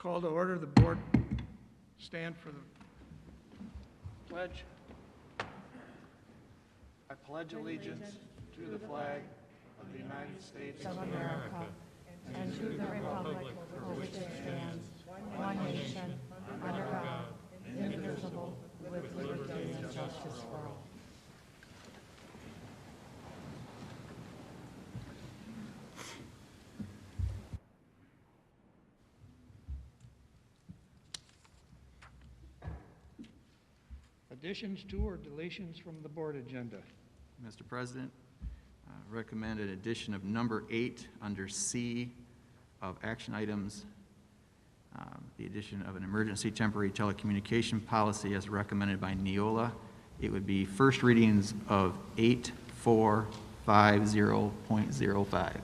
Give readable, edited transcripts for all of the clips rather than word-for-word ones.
Call to order. The board stand for the pledge. I pledge allegiance to the flag of the United States of America and to the republic for which it stands, one nation, under God, indivisible, with liberty and justice for all. Additions to or deletions from the board agenda? Mr. President, recommend an addition of number 8 under C of action items, the addition of an emergency temporary telecommunication policy as recommended by Neola. It would be first readings of 8450.05.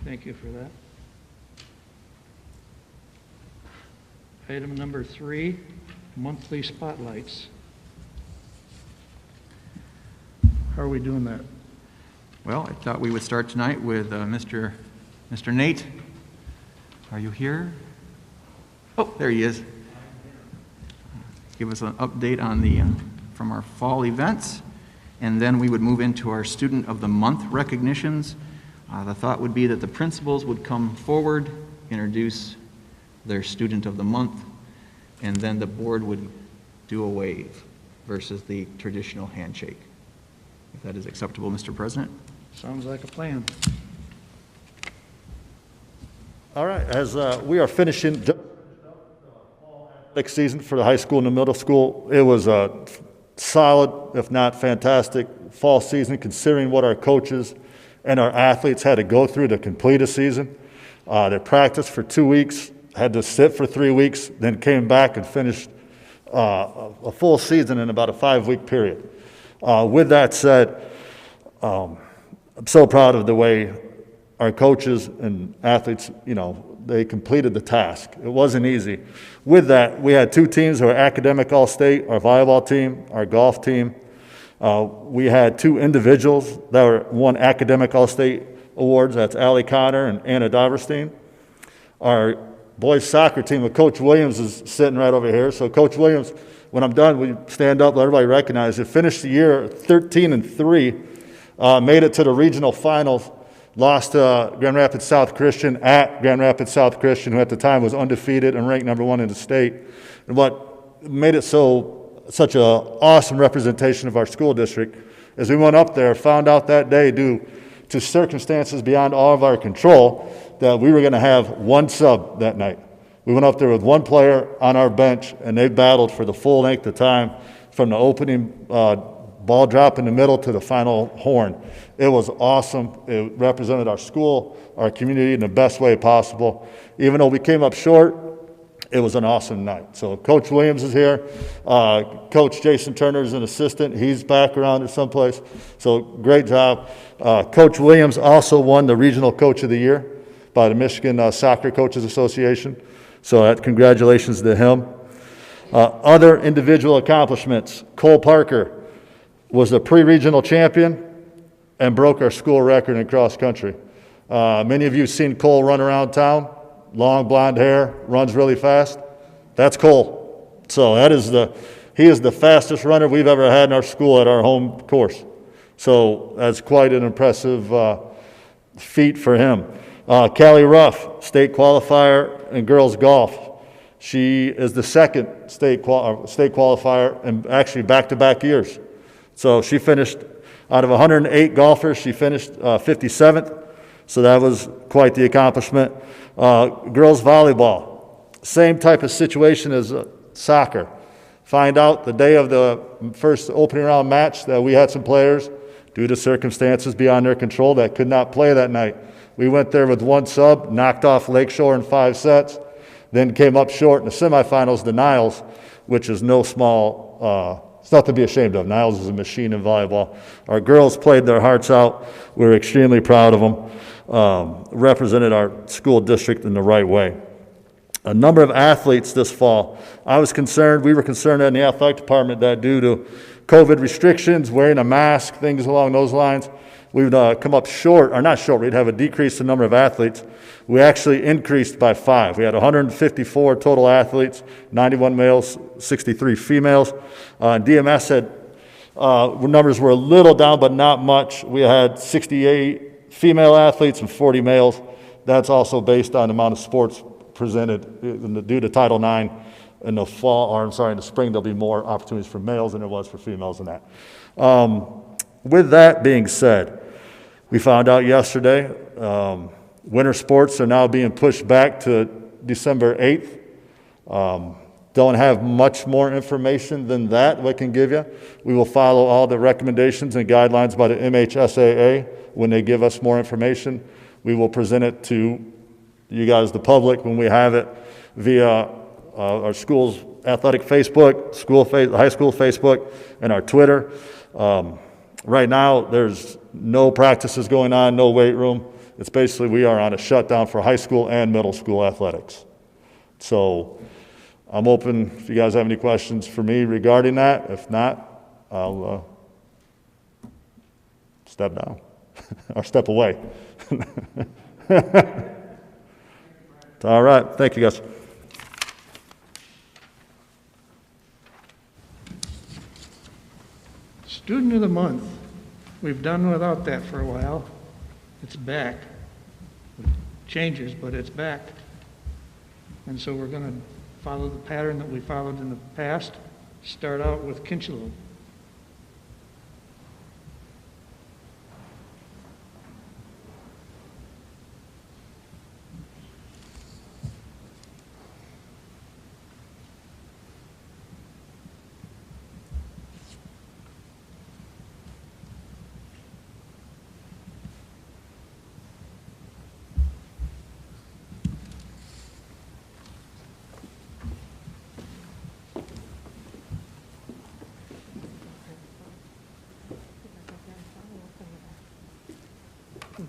Thank you for that. Item number 3, monthly spotlights. How are we doing that? Well, I thought we would start tonight with Mr. Nate. Are you here? Oh, there he is. Give us an update on the from our fall events, and then we would move into our Student of the Month recognitions. The thought would be that the principals would come forward, introduce their Student of the Month, and then the board would do a wave versus the traditional handshake. If that is acceptable, Mr. President. Sounds like a plan. All right, as we are finishing the fall athletic season for the high school and the middle school, it was a solid, if not fantastic, fall season considering what our coaches and our athletes had to go through to complete a season. They practiced for 2 weeks, had to sit for 3 weeks, then came back and finished a full season in about a 5-week period. With that said, I'm so proud of the way our coaches and athletes, they completed the task. It wasn't easy. With that, we had 2 teams who were academic all-state, our volleyball team, our golf team. We had 2 individuals that won academic all-state awards. That's Allie Connor and Anna Diverstein. Our boys soccer team with Coach Williams is sitting right over here. So Coach Williams, when I'm done, we stand up, let everybody recognize it. Finished the year 13-3, made it to the regional finals, lost to Grand Rapids South Christian at Grand Rapids South Christian, who at the time was undefeated and ranked number 1 in the state. And what made it such an awesome representation of our school district as we went up there, found out that day due to circumstances beyond all of our control that we were going to have 1 sub that night. We went up there with 1 player on our bench, and they battled for the full length of time from the opening ball drop in the middle to the final horn. It was awesome. It represented our school, our community in the best way possible. Even though we came up short, it was an awesome night. So Coach Williams is here. Coach Jason Turner is an assistant. He's back around there someplace. So great job. Coach Williams also won the Regional Coach of the Year by the Michigan Soccer Coaches Association. So congratulations to him. Other individual accomplishments. Cole Parker was the pre-regional champion and broke our school record in cross country. Many of you have seen Cole run around town. Long blonde hair, runs really fast. That's Cole. So he is the fastest runner we've ever had in our school at our home course. So that's quite an impressive feat for him. Callie Ruff, state qualifier in girls golf. She is the second state qualifier and actually back-to-back years. So she finished, out of 108 golfers, she finished 57th. So that was quite the accomplishment. Girls volleyball, same type of situation as soccer. Find out the day of the first opening round match that we had some players, due to circumstances beyond their control, that could not play that night. We went there with 1 sub, knocked off Lakeshore in 5 sets, then came up short in the semifinals to Niles, which is no small, it's not to be ashamed of. Niles is a machine in volleyball. Our girls played their hearts out. We were extremely proud of them. Represented our school district in the right way. a number of athletes this fall. We were concerned in the athletic department that due to COVID restrictions, wearing a mask, things along those lines, we would come up short, or not short, we'd have a decrease in the number of athletes. We actually increased by 5. We had 154 total athletes, 91 males, 63 females. DMS had, numbers were a little down, but not much. We had 68 female athletes and 40 males. That's also based on the amount of sports presented. Due to Title IX in the fall, or I'm sorry, in the spring, there'll be more opportunities for males than there was for females in that. With that being said, we found out yesterday, winter sports are now being pushed back to December 8th. Don't have much more information than that I can give you. We will follow all the recommendations and guidelines by the MHSAA. When they give us more information, we will present it to you guys, the public, when we have it via our school's athletic Facebook, high school Facebook, and our Twitter. Right now, there's no practices going on, no weight room. It's basically we are on a shutdown for high school and middle school athletics. So I'm open if you guys have any questions for me regarding that. If not, I'll step down or step away. All right. Thank you, guys. Student of the Month. We've done without that for a while. It's back. It changes, but it's back. And so we're going to follow the pattern that we followed in the past. Start out with Kinchelo.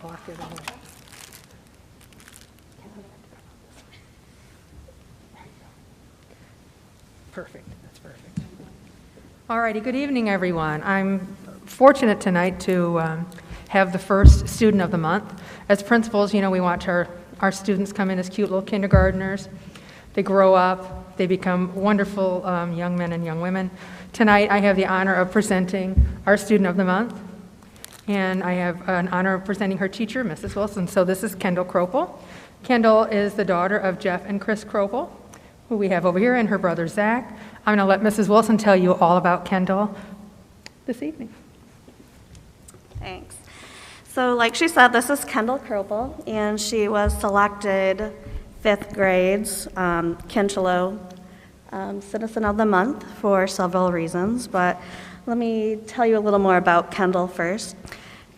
Block it out. Perfect. That's perfect. All righty. Good evening, everyone. I'm fortunate tonight to have the first student of the month. As principals, you know, we watch our students come in as cute little kindergartners. They grow up. They become wonderful young men and young women. Tonight, I have the honor of presenting our student of the month. And I have an honor of presenting her teacher, Mrs. Wilson. So this is Kendall Kropel. Kendall is the daughter of Jeff and Chris Kropel, who we have over here, and her brother, Zach. I'm going to let Mrs. Wilson tell you all about Kendall this evening. Thanks. So like she said, this is Kendall Kropel, and she was selected 5th grade's Kinchelo Citizen of the Month for several reasons, but let me tell you a little more about Kendall first.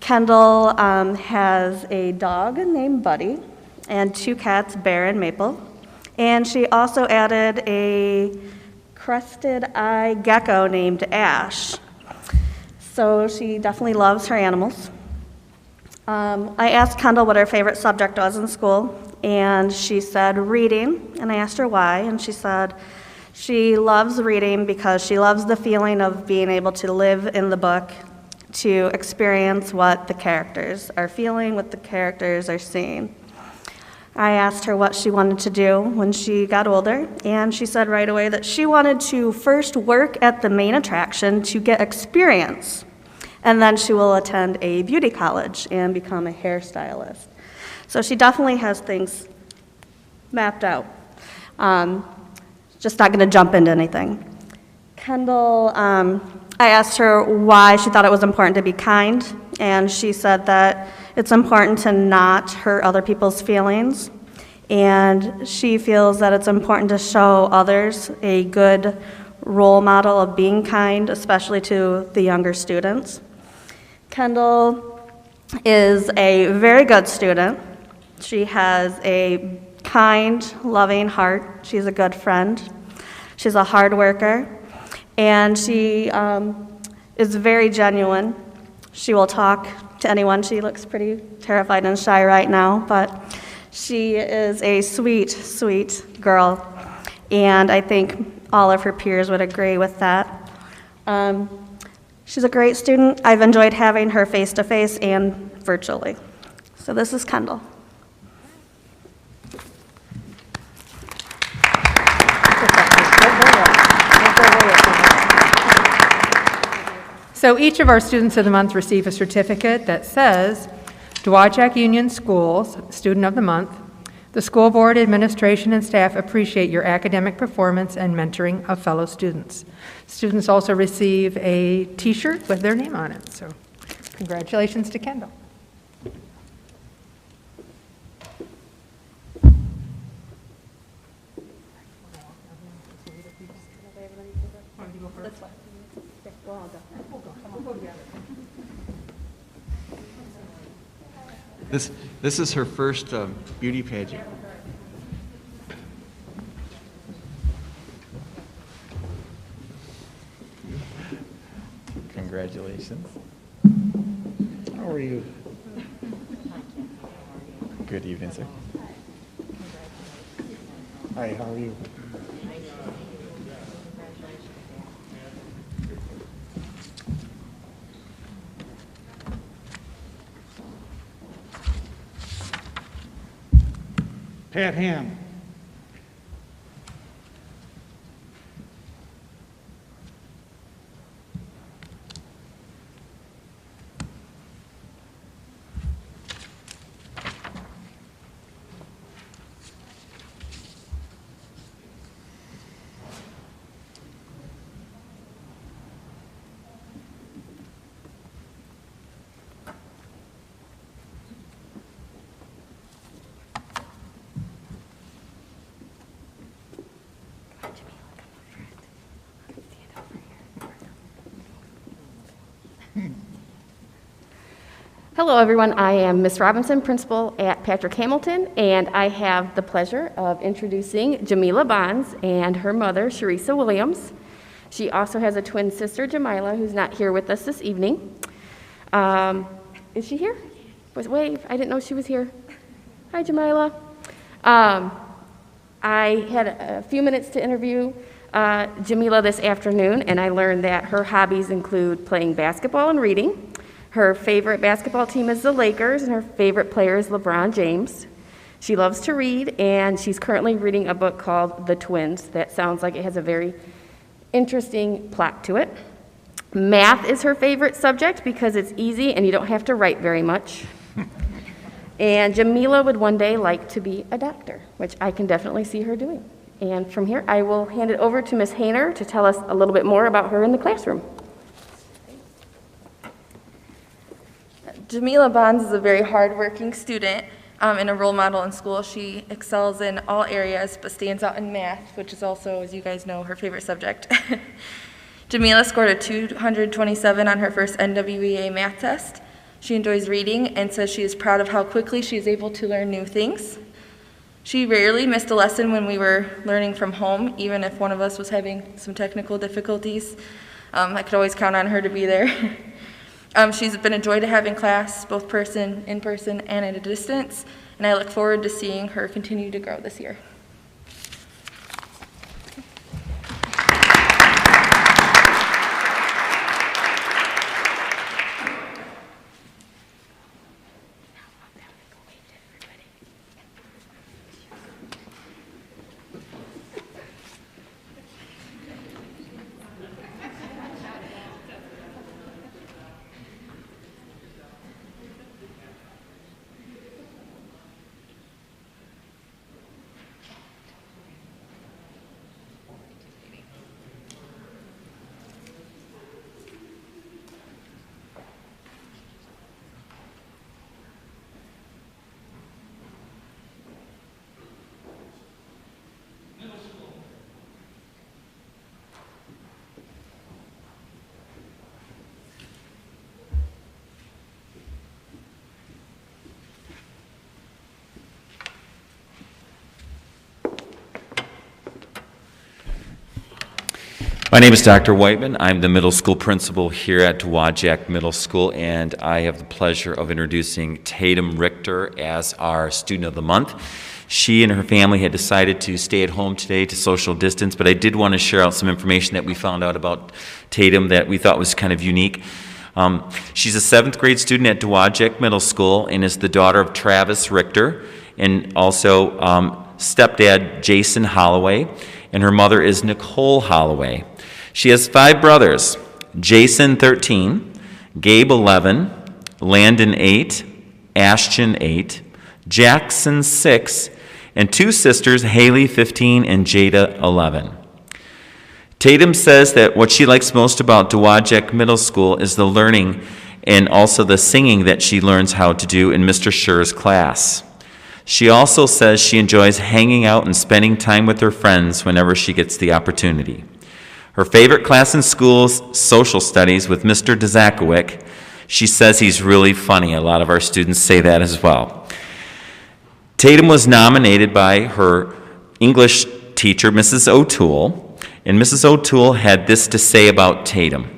Kendall has a dog named Buddy and 2 cats, Bear and Maple. And she also added a crested eye gecko named Ash. So she definitely loves her animals. I asked Kendall what her favorite subject was in school, and she said reading, and I asked her why, and she said she loves reading because she loves the feeling of being able to live in the book, to experience what the characters are feeling, what the characters are seeing. I asked her what she wanted to do when she got older, and she said right away that she wanted to first work at the main attraction to get experience, and then she will attend a beauty college and become a hairstylist. So she definitely has things mapped out. Just not going to jump into anything. Kendall, I asked her why she thought it was important to be kind, and she said that it's important to not hurt other people's feelings, and she feels that it's important to show others a good role model of being kind, especially to the younger students. Kendall is a very good student. She has a kind, loving heart. She's a good friend. She's a hard worker, and she is very genuine. She will talk to anyone. She looks pretty terrified and shy right now, but She is a sweet, sweet girl, and I think all of her peers would agree with that. She's a great student. I've enjoyed having her face-to-face and virtually. So this is Kendall. So each of our Students of the Month receive a certificate that says, Dowagiac Union Schools, Student of the Month. The school board, administration, and staff appreciate your academic performance and mentoring of fellow students. Students also receive a T-shirt with their name on it. So congratulations to Kendall. This is her first beauty pageant. Congratulations. How are you? Good evening, sir. Hi, how are you? Pat Ham. Hello, everyone. I am Miss Robinson, principal at Patrick Hamilton, and I have the pleasure of introducing Jamila Bonds and her mother, Sharisa Williams. She also has a twin sister, Jamila, who's not here with us this evening. Is she here? Wave. I didn't know she was here. Hi, Jamila. I had a few minutes to interview Jamila this afternoon, and I learned that her hobbies include playing basketball and reading. Her favorite basketball team is the Lakers, and her favorite player is LeBron James. She loves to read, and she's currently reading a book called The Twins. That sounds like it has a very interesting plot to it. Math is her favorite subject because it's easy and you don't have to write very much. And Jamila would one day like to be a doctor, which I can definitely see her doing. And from here, I will hand it over to Ms. Hayner to tell us a little bit more about her in the classroom. Jamila Bonds is a very hardworking student and a role model in school. She excels in all areas but stands out in math, which is also, as you guys know, her favorite subject. Jamila scored a 227 on her first NWEA math test. She enjoys reading and says she is proud of how quickly she is able to learn new things. She rarely missed a lesson when we were learning from home, even if one of us was having some technical difficulties. I could always count on her to be there. She's been a joy to have in class, both in person and at a distance, and I look forward to seeing her continue to grow this year. My name is Dr. Whiteman. I'm the middle school principal here at Dowagiac Middle School, and I have the pleasure of introducing Tatum Richter as our Student of the Month. She and her family had decided to stay at home today to social distance, but I did want to share out some information that we found out about Tatum that we thought was kind of unique. She's a 7th grade student at Dowagiac Middle School and is the daughter of Travis Richter and also stepdad Jason Holloway, and her mother is Nicole Holloway. She has 5 brothers: Jason 13, Gabe 11, Landon 8, Ashton 8, Jackson 6, and 2 sisters, Haley 15 and Jada 11. Tatum says that what she likes most about Dowagiac Middle School is the learning and also the singing that she learns how to do in Mr. Scher's class. She also says she enjoys hanging out and spending time with her friends whenever she gets the opportunity. Her favorite class in school is social studies with Mr. Dzakowic. She says he's really funny. A lot of our students say that as well. Tatum was nominated by her English teacher, Mrs. O'Toole, and Mrs. O'Toole had this to say about Tatum.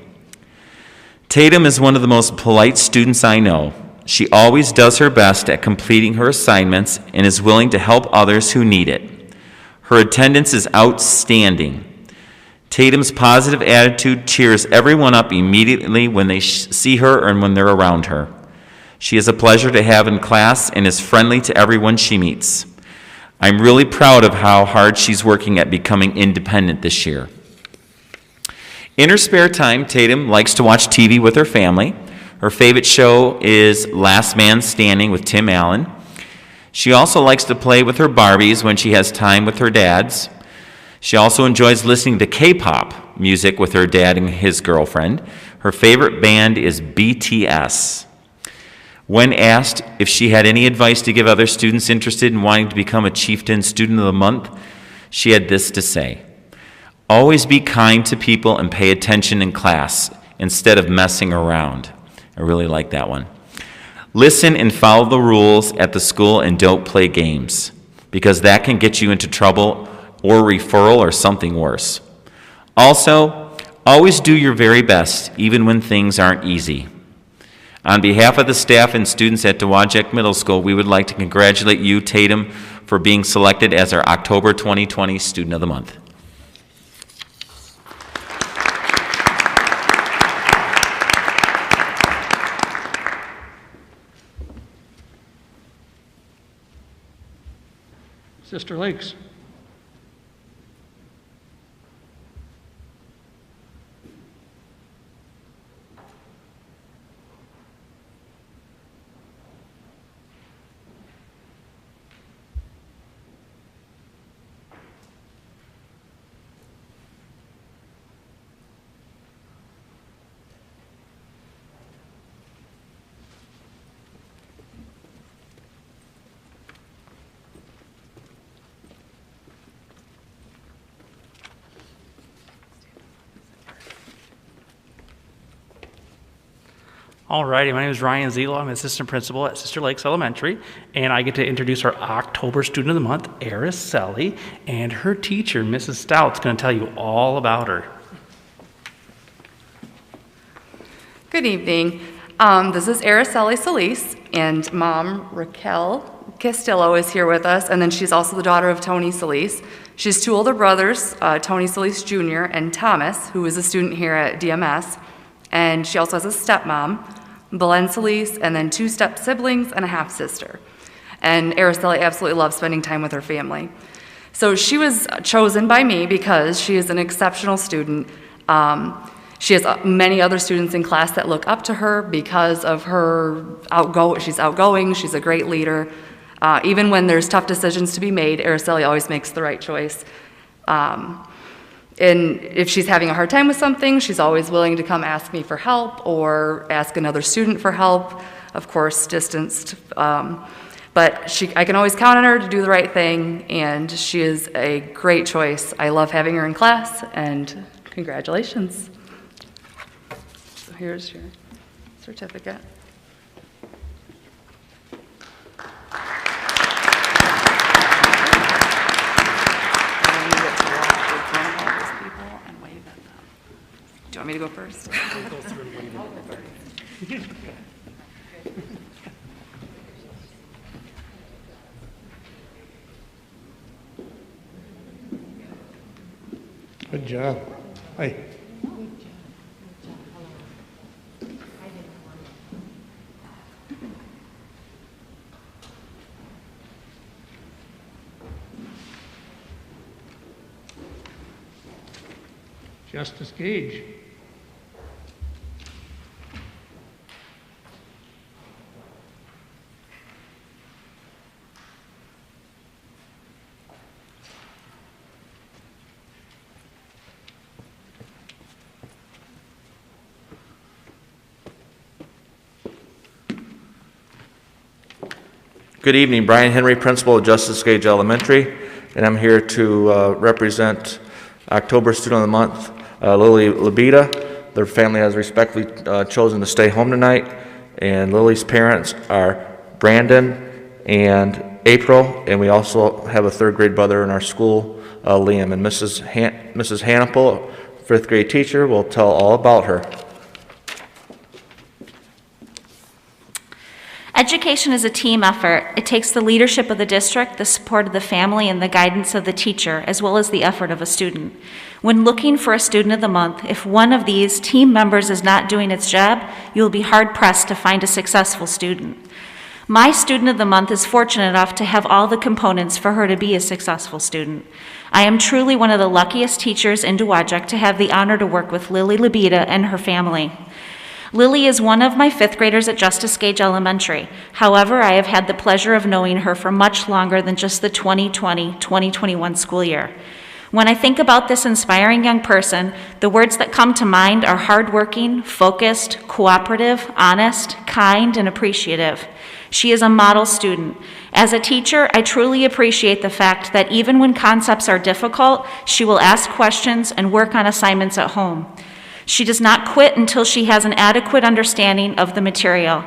Tatum is one of the most polite students I know. She always does her best at completing her assignments and is willing to help others who need it. Her attendance is outstanding. Tatum's positive attitude cheers everyone up immediately when they see her and when they're around her. She is a pleasure to have in class and is friendly to everyone she meets. I'm really proud of how hard she's working at becoming independent this year. In her spare time, Tatum likes to watch TV with her family. Her favorite show is Last Man Standing with Tim Allen. She also likes to play with her Barbies when she has time with her dads. She also enjoys listening to K-pop music with her dad and his girlfriend. Her favorite band is BTS. When asked if she had any advice to give other students interested in wanting to become a Chieftain Student of the Month, she had this to say: "Always be kind to people and pay attention in class instead of messing around." I really like that one. Listen and follow the rules at the school and don't play games, because that can get you into trouble or referral or something worse. Also, always do your very best, even when things aren't easy. On behalf of the staff and students at Dowagiac Middle School, we would like to congratulate you, Tatum, for being selected as our October 2020 Student of the Month. Sister Lakes. All righty, my name is Ryan Zelo. I'm assistant principal at Sister Lakes Elementary, and I get to introduce our October Student of the Month, Araceli, and her teacher, Mrs. Stout's going to tell you all about her. Good evening. This is Araceli Solis, and Mom Raquel Castillo is here with us, and then she's also the daughter of Tony Solis. She has 2 older brothers, Tony Solis Jr. and Thomas, who is a student here at DMS, and she also has a stepmom, Belen Solis, and then 2 step-siblings and a half-sister. And Araceli absolutely loves spending time with her family. So she was chosen by me because she is an exceptional student. She has many other students in class that look up to her because of her she's outgoing, she's a great leader. Even when there's tough decisions to be made, Araceli always makes the right choice. And if she's having a hard time with something, she's always willing to come ask me for help or ask another student for help, of course, distanced. But I can always count on her to do the right thing, and she is a great choice. I love having her in class, and congratulations. So here's your certificate. And then you get to walk with one of all those people and wave at them. first. Good job. Hi. Justice Gage. Good evening, Brian Henry, Principal of Justice Gage Elementary, and I'm here to represent October Student of the Month, Lily Labita. Their family has respectfully chosen to stay home tonight, and Lily's parents are Brandon and April, and we also have a third grade brother in our school, Liam, and Mrs. Hannipel, fifth grade teacher, will tell all about her. Education is a team effort. It takes the leadership of the district, the support of the family, and the guidance of the teacher, as well as the effort of a student. When looking for a student of the month, if one of these team members is not doing its job, you will be hard-pressed to find a successful student. My student of the month is fortunate enough to have all the components for her to be a successful student. I am truly one of the luckiest teachers in Dowagiac to have the honor to work with Lily Labita and her family. Lily is one of my fifth graders at Justice Gage Elementary. However, I have had the pleasure of knowing her for much longer than just the 2020-2021 school year. When I think about this inspiring young person, the words that come to mind are hardworking, focused, cooperative, honest, kind, and appreciative. She is a model student. As a teacher, I truly appreciate the fact that even when concepts are difficult, she will ask questions and work on assignments at home. She does not quit until she has an adequate understanding of the material.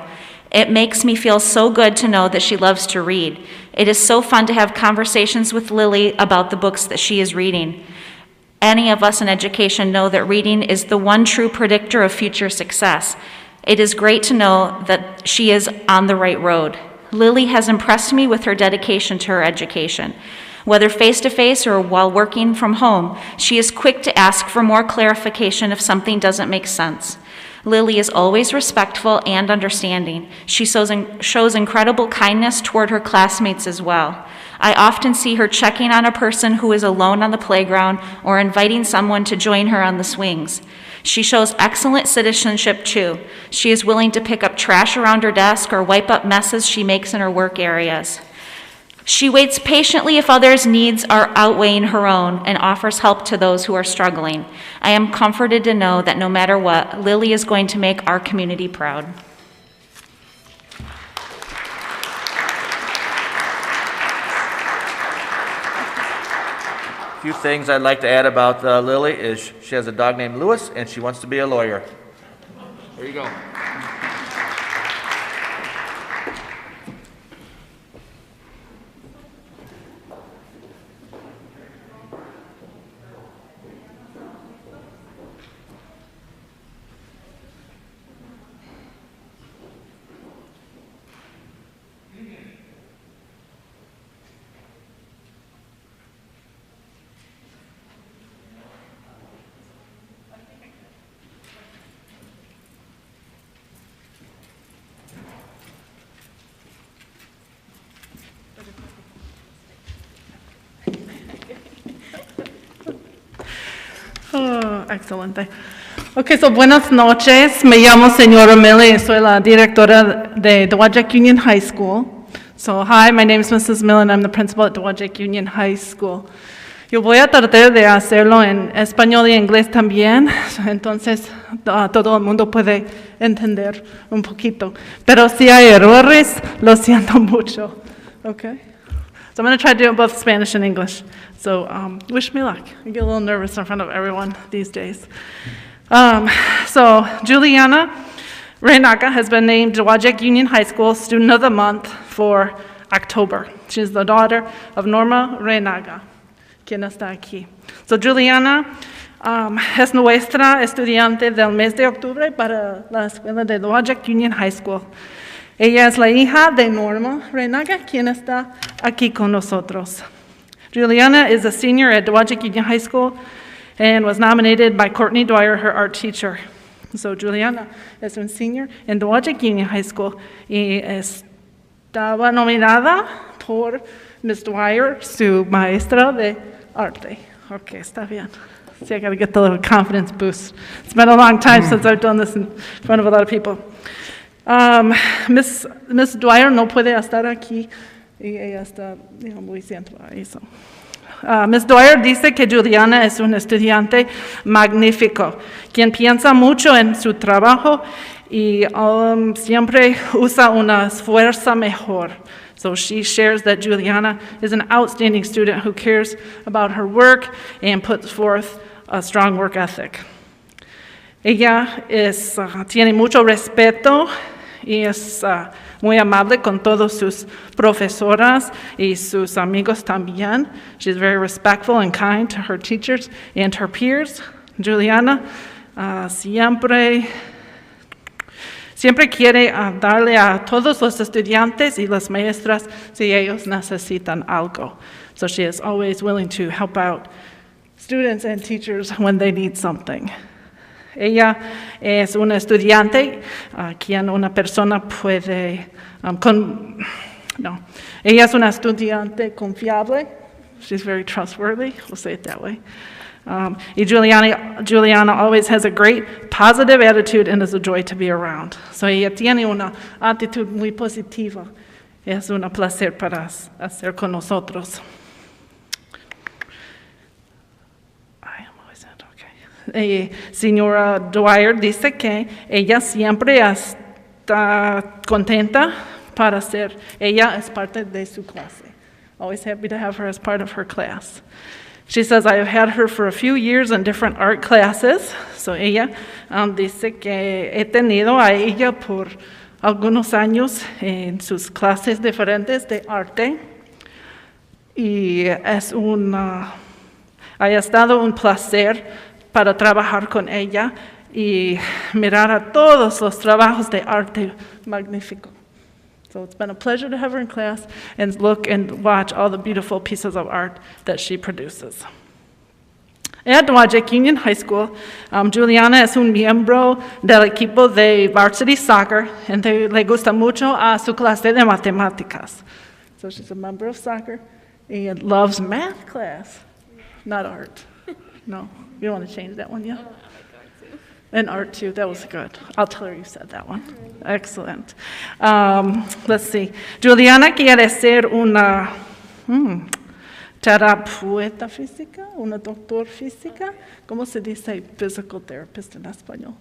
It makes me feel so good to know that she loves to read. It is so fun to have conversations with Lily about the books that she is reading. Any of us in education know that reading is the one true predictor of future success. It is great to know that she is on the right road. Lily has impressed me with her dedication to her education. Whether face-to-face or while working from home, she is quick to ask for more clarification if something doesn't make sense. Lily is always respectful and understanding. She shows incredible kindness toward her classmates as well. I often see her checking on a person who is alone on the playground or inviting someone to join her on the swings. She shows excellent citizenship too. She is willing to pick up trash around her desk or wipe up messes she makes in her work areas. She waits patiently if others' needs are outweighing her own and offers help to those who are struggling. I am comforted to know that no matter what, Lily is going to make our community proud. A few things I'd like to add about Lily is she has a dog named Lewis, and she wants to be a lawyer. There you go. Oh, excelente. Okay, so buenas noches. Me llamo señora Millie. Soy la directora de Dowagiac Union High School. So, hi, my name is Mrs. Millen. I'm the principal at Dowagiac Union High School. Yo voy a tratar de hacerlo en español y inglés también, entonces todo el mundo puede entender un poquito. Pero si hay errores, lo siento mucho. Okay? So I'm going to try to do it both Spanish and English. So wish me luck. I get a little nervous in front of everyone these days. So Juliana Reynaga has been named Dowagiac Union High School Student of the Month for October. She's the daughter of Norma Reynaga, quien está aquí. So Juliana Es nuestra estudiante del mes de octubre para la escuela de Dowagiac Union High School. Ella es la hija de Norma Renaga, quien está aquí con nosotros. Juliana is a senior at Dowagiac Union High School and was nominated by Courtney Dwyer, her art teacher. So Juliana es un senior en Dowagiac Union High School y estaba nominada por Miss Dwyer, su maestra de arte. Okay, está bien. See, I got to get the little confidence boost. It's been a long time since I've done this in front of a lot of people. Miss Dwyer no puede estar aquí y ella está muy centrada. Miss Dwyer dice que Juliana es un estudiante magnífico, quien piensa mucho en su trabajo y siempre usa una fuerza mejor. So she shares that Juliana is an outstanding student who cares about her work and puts forth a strong work ethic. Ella tiene mucho respeto y es muy amable con todos sus profesoras y sus amigos también. She's very respectful and kind to her teachers and her peers. Juliana siempre quiere darle a todos los estudiantes y las maestras si ellos necesitan algo. So she is always willing to help out students and teachers when they need something. Ella es una estudiante quien una persona puede... Ella es una estudiante confiable. She's very trustworthy. We'll say it that way. Y Juliana always has a great positive attitude and is a joy to be around. So ella tiene una actitud muy positiva. Es un placer para hacer con nosotros. Señora Dwyer dice que ella siempre está contenta para ser. Ella es parte de su clase. Always happy to have her as part of her class. She says, I have had her for a few years in different art classes. So ella dice que he tenido a ella por algunos años en sus clases diferentes de arte. Y ha estado un placer para trabajar con ella y mirar a todos los trabajos de arte magnífico. So it's been a pleasure to have her in class and look and watch all the beautiful pieces of art that she produces. At Dowagiac Union High School, Juliana es un miembro del equipo de varsity soccer and le gusta mucho a su clase de matemáticas. So she's a member of soccer and loves math class, not art. No, you don't want to change that one yet? And art too, that was good. I'll tell her you said that one. Excellent. Let's see. Juliana quiere ser una terapeuta física, una doctor física. ¿Cómo se dice physical therapist en español?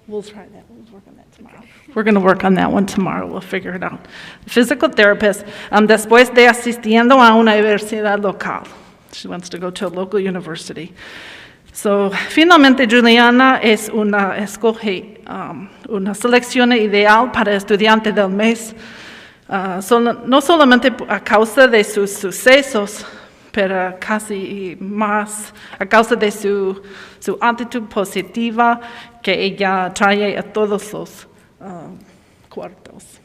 We'll try that. We'll work on that tomorrow. We're going to work on that one tomorrow. We'll figure it out. Physical therapist, después de asistiendo a una universidad local. She wants to go to a local university. So, finalmente, Juliana es una selección ideal para estudiante del mes, no solamente a causa de sus sucesos, pero casi más a causa de su actitud positiva que ella trae a todos los cuartos.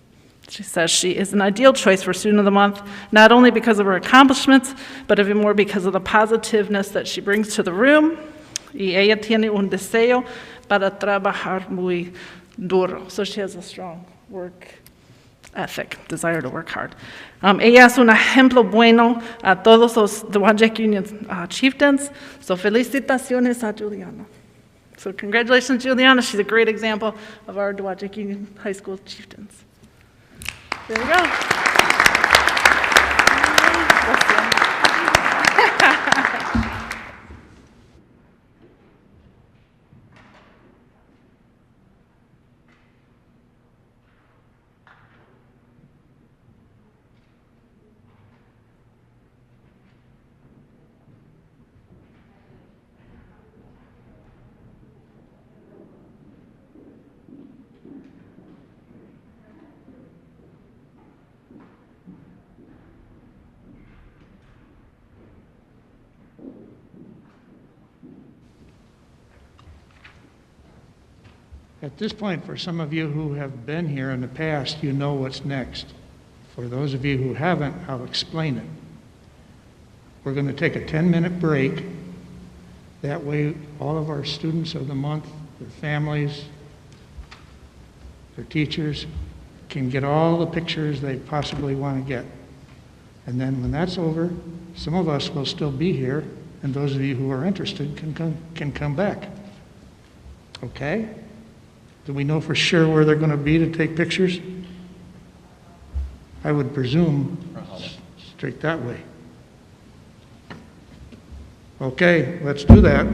She says she is an ideal choice for Student of the Month, not only because of her accomplishments, but even more because of the positiveness that she brings to the room. Y ella tiene un deseo para trabajar muy duro. So she has a strong work ethic, desire to work hard. Ella es un ejemplo bueno a todos los Dowagiac Union chieftains. So felicitaciones a Juliana. So congratulations, Juliana. She's a great example of our Dowagiac Union High School chieftains. There we go. At this point, for some of you who have been here in the past, you know what's next. For those of you who haven't, I'll explain it. We're going to take a 10-minute break. That way, all of our students of the month, their families, their teachers, can get all the pictures they possibly want to get. And then when that's over, some of us will still be here, and those of you who are interested can come back. Okay? Do we know for sure where they're going to be to take pictures? I would presume straight that way. Okay, let's do that.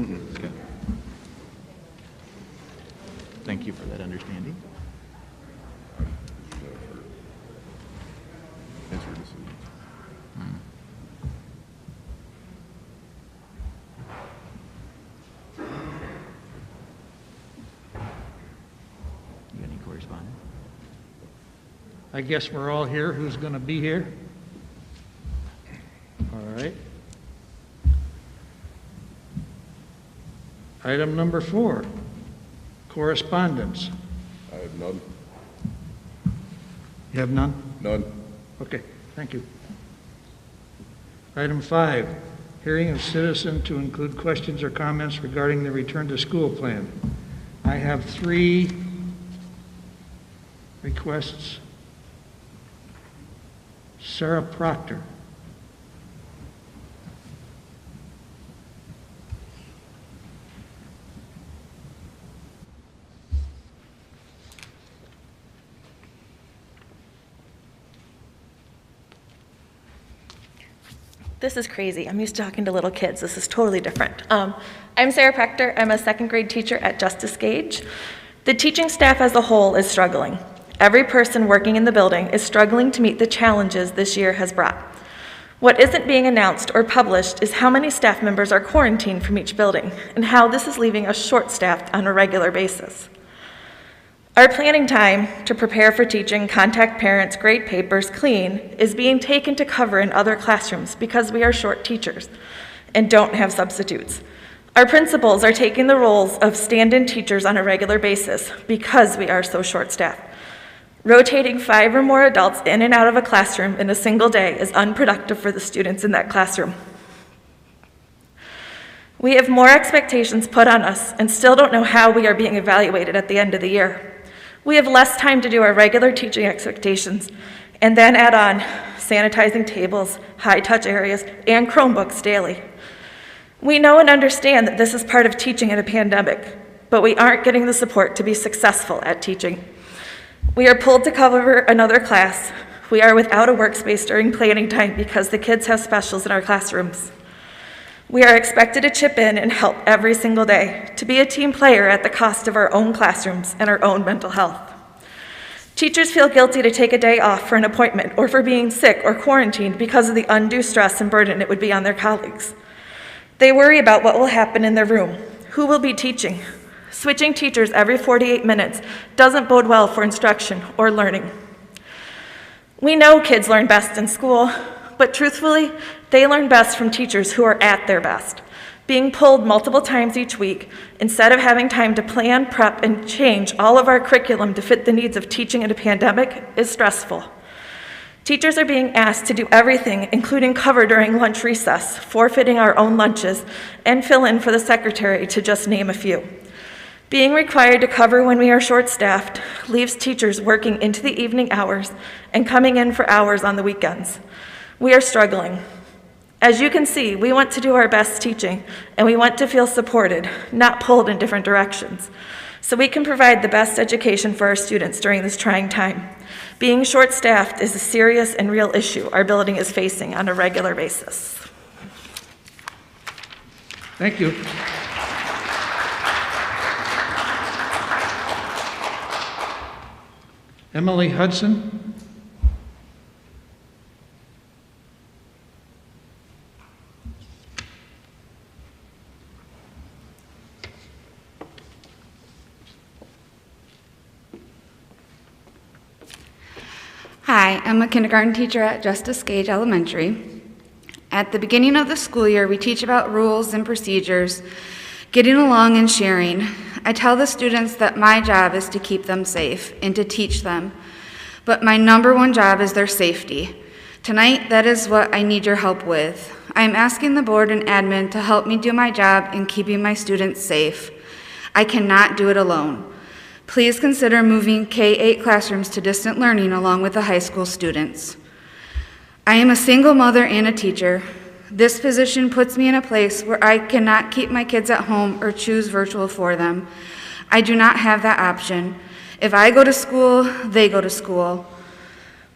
Good. Thank you for that understanding. You got any correspondence? I guess we're all here. Who's going to be here? All right. Item number 4, correspondence. I have none. You have none? None. Okay, thank you. Item 5, hearing of citizen to include questions or comments regarding the return to school plan. I have 3 requests. Sarah Proctor. This is crazy. I'm used to talking to little kids. This is totally different. I'm Sarah Proctor. I'm a 2nd grade teacher at Justice Gage. The teaching staff as a whole is struggling. Every person working in the building is struggling to meet the challenges this year has brought. What isn't being announced or published is how many staff members are quarantined from each building and how this is leaving us short-staffed on a regular basis. Our planning time to prepare for teaching, contact parents, grade papers, clean, is being taken to cover in other classrooms because we are short teachers and don't have substitutes. Our principals are taking the roles of stand-in teachers on a regular basis because we are so short-staffed. Rotating 5 or more adults in and out of a classroom in a single day is unproductive for the students in that classroom. We have more expectations put on us and still don't know how we are being evaluated at the end of the year. We have less time to do our regular teaching expectations and then add on sanitizing tables, high-touch areas, and Chromebooks daily. We know and understand that this is part of teaching in a pandemic, but we aren't getting the support to be successful at teaching. We are pulled to cover another class. We are without a workspace during planning time because the kids have specials in our classrooms. We are expected to chip in and help every single day, to be a team player at the cost of our own classrooms and our own mental health. Teachers feel guilty to take a day off for an appointment or for being sick or quarantined because of the undue stress and burden it would be on their colleagues. They worry about what will happen in their room, who will be teaching. Switching teachers every 48 minutes doesn't bode well for instruction or learning. We know kids learn best in school, but truthfully, they learn best from teachers who are at their best. Being pulled multiple times each week, instead of having time to plan, prep, and change all of our curriculum to fit the needs of teaching in a pandemic, is stressful. Teachers are being asked to do everything, including cover during lunch recess, forfeiting our own lunches, and fill in for the secretary, to just name a few. Being required to cover when we are short-staffed leaves teachers working into the evening hours and coming in for hours on the weekends. We are struggling. As you can see, we want to do our best teaching, and we want to feel supported, not pulled in different directions, so we can provide the best education for our students during this trying time. Being short-staffed is a serious and real issue our building is facing on a regular basis. Thank you. Emily Hudson. Hi, I'm a kindergarten teacher at Justice Gage Elementary. At the beginning of the school year, we teach about rules and procedures, getting along and sharing. I tell the students that my job is to keep them safe and to teach them, but my #1 job is their safety. Tonight, that is what I need your help with. I am asking the board and admin to help me do my job in keeping my students safe. I cannot do it alone. Please consider moving K-8 classrooms to distant learning along with the high school students. I am a single mother and a teacher. This position puts me in a place where I cannot keep my kids at home or choose virtual for them. I do not have that option. If I go to school, they go to school.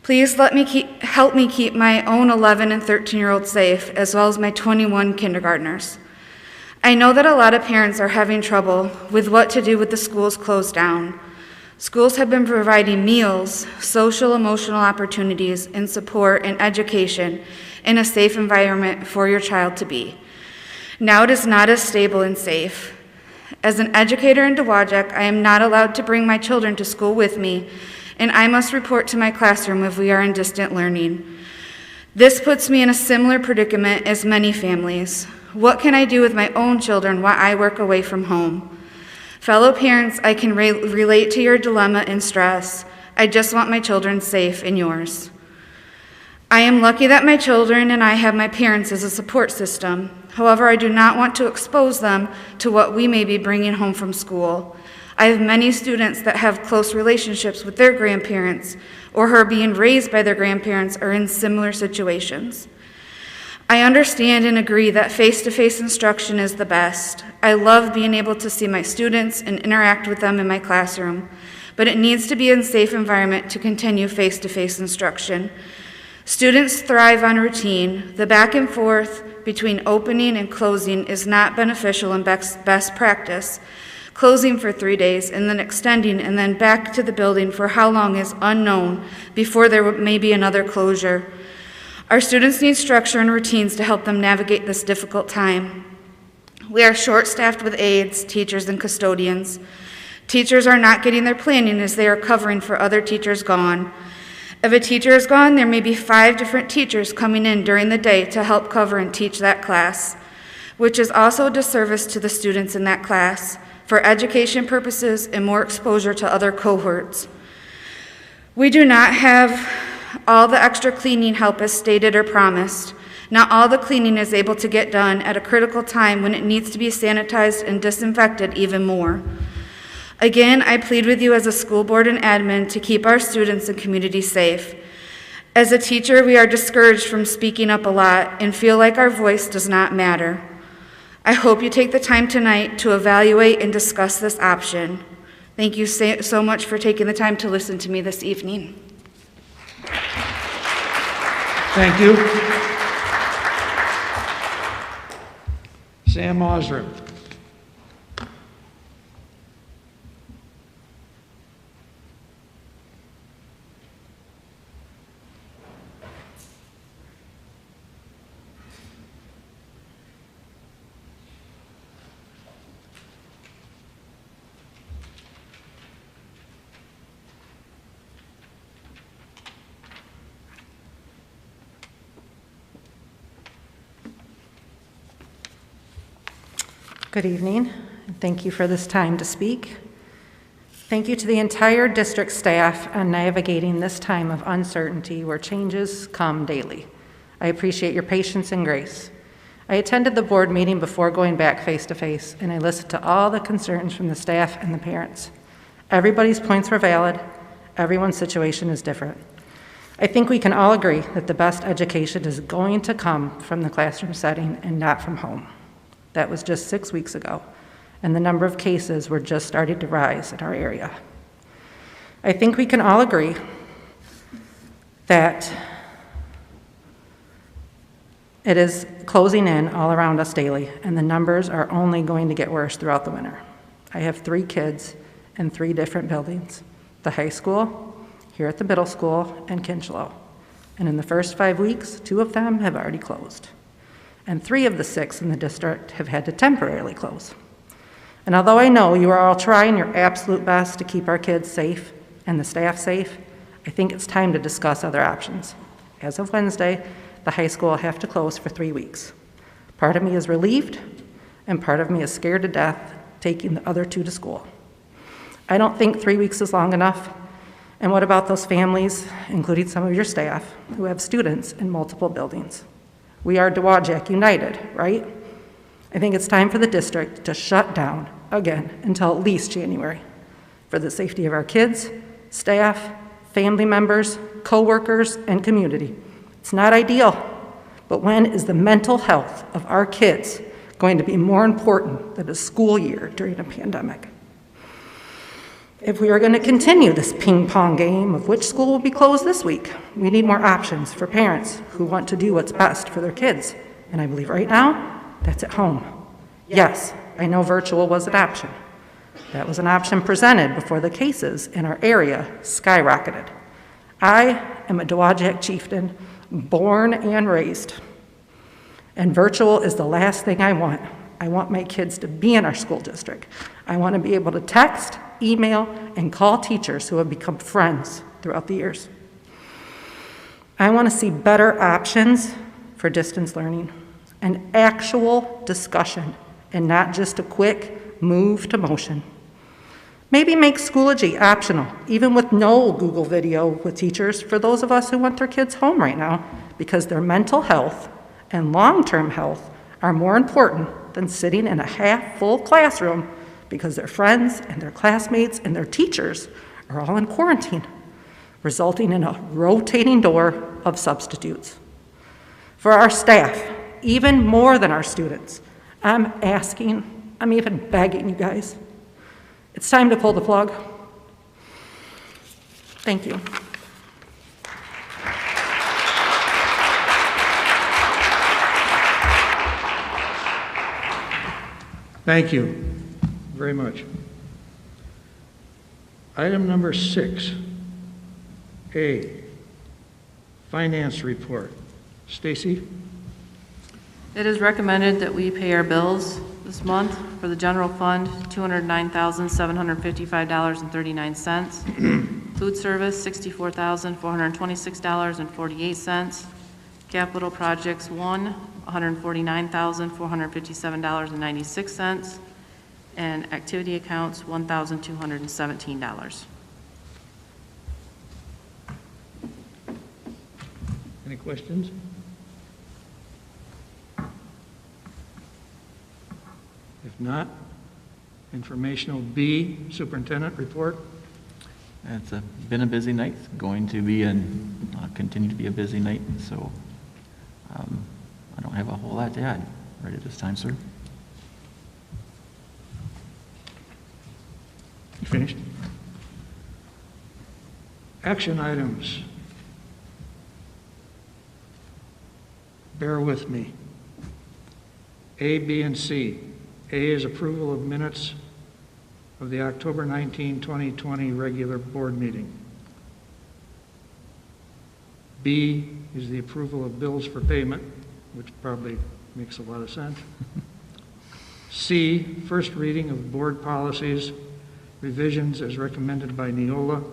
Please help me keep my own 11 and 13-year-olds safe, as well as my 21 kindergartners. I know that a lot of parents are having trouble with what to do with the schools closed down. Schools have been providing meals, social emotional opportunities, and support and education in a safe environment for your child to be. Now it is not as stable and safe. As an educator in Dowagiac, I am not allowed to bring my children to school with me, and I must report to my classroom if we are in distant learning. This puts me in a similar predicament as many families. What can I do with my own children while I work away from home? Fellow parents, I can relate to your dilemma and stress. I just want my children safe and yours. I am lucky that my children and I have my parents as a support system. However, I do not want to expose them to what we may be bringing home from school. I have many students that have close relationships with their grandparents or who are being raised by their grandparents or in similar situations. I understand and agree that face-to-face instruction is the best. I love being able to see my students and interact with them in my classroom, but it needs to be in a safe environment to continue face-to-face instruction. Students thrive on routine. The back and forth between opening and closing is not beneficial and best practice. Closing for 3 days and then extending and then back to the building for how long is unknown before there may be another closure. Our students need structure and routines to help them navigate this difficult time. We are short-staffed with aides, teachers, and custodians. Teachers are not getting their planning as they are covering for other teachers gone. If a teacher is gone, there may be 5 different teachers coming in during the day to help cover and teach that class, which is also a disservice to the students in that class for education purposes and more exposure to other cohorts. We do not have all the extra cleaning help as stated or promised. Not all the cleaning is able to get done at a critical time when it needs to be sanitized and disinfected even more. Again, I plead with you as a school board and admin to keep our students and community safe. As a teacher, we are discouraged from speaking up a lot and feel like our voice does not matter. I hope you take the time tonight to evaluate and discuss this option. Thank you so much for taking the time to listen to me this evening. Thank you. Sam Osram. Good evening, and thank you for this time to speak. Thank you to the entire district staff on navigating this time of uncertainty where changes come daily. I appreciate your patience and grace. I attended the board meeting before going back face-to-face, and I listened to all the concerns from the staff and the parents. Everybody's points were valid. Everyone's situation is different. I think we can all agree that the best education is going to come from the classroom setting and not from home. That was just 6 weeks ago, and the number of cases were just starting to rise in our area. I think we can all agree that it is closing in all around us daily, and the numbers are only going to get worse throughout the winter. I have 3 kids in 3 different buildings, the high school, here at the middle school, and Kinchlow. And in the first 5 weeks, 2 of them have already closed. And 3 of the 6 in the district have had to temporarily close. And although I know you are all trying your absolute best to keep our kids safe and the staff safe, I think it's time to discuss other options. As of Wednesday, the high school will have to close for 3 weeks. Part of me is relieved, and part of me is scared to death taking the other 2 to school. I don't think 3 weeks is long enough. And what about those families, including some of your staff, who have students in multiple buildings? We are Dowagiac United, right? I think it's time for the district to shut down again until at least January for the safety of our kids, staff, family members, co-workers, and community. It's not ideal, but when is the mental health of our kids going to be more important than a school year during a pandemic? If we are going to continue this ping-pong game of which school will be closed this week, we need more options for parents who want to do what's best for their kids. And I believe right now, that's at home. Yes, I know virtual was an option. That was an option presented before the cases in our area skyrocketed. I am a Dowagiac chieftain, born and raised. And virtual is the last thing I want. I want my kids to be in our school district. I want to be able to text, email, and call teachers who have become friends throughout the years. I want to see better options for distance learning, an actual discussion, and not just a quick move to motion. Maybe make Schoology optional, even with no Google video with teachers for those of us who want their kids home right now, because their mental health and long-term health are more important than sitting in a half-full classroom because their friends and their classmates and their teachers are all in quarantine, resulting in a rotating door of substitutes. For our staff, even more than our students, I'm even begging you guys, it's time to pull the plug. Thank you. Thank you very much. Item number 6A, Finance Report. Stacy? It is recommended that we pay our bills this month for the general fund, $209,755.39. Food service, $64,426.48. Capital projects, $149,457.96. And activity accounts, $1,217. Any questions? If not, informational B, Superintendent Report. It's been a busy night, going to be and continue to be a busy night, so I don't have a whole lot to add right at this time, sir. You finished? Action items. Bear with me. A, B, and C. A is approval of minutes of the October 19, 2020 regular board meeting. B is the approval of bills for payment, which probably makes a lot of sense. C, first reading of board policies, revisions as recommended by Neola.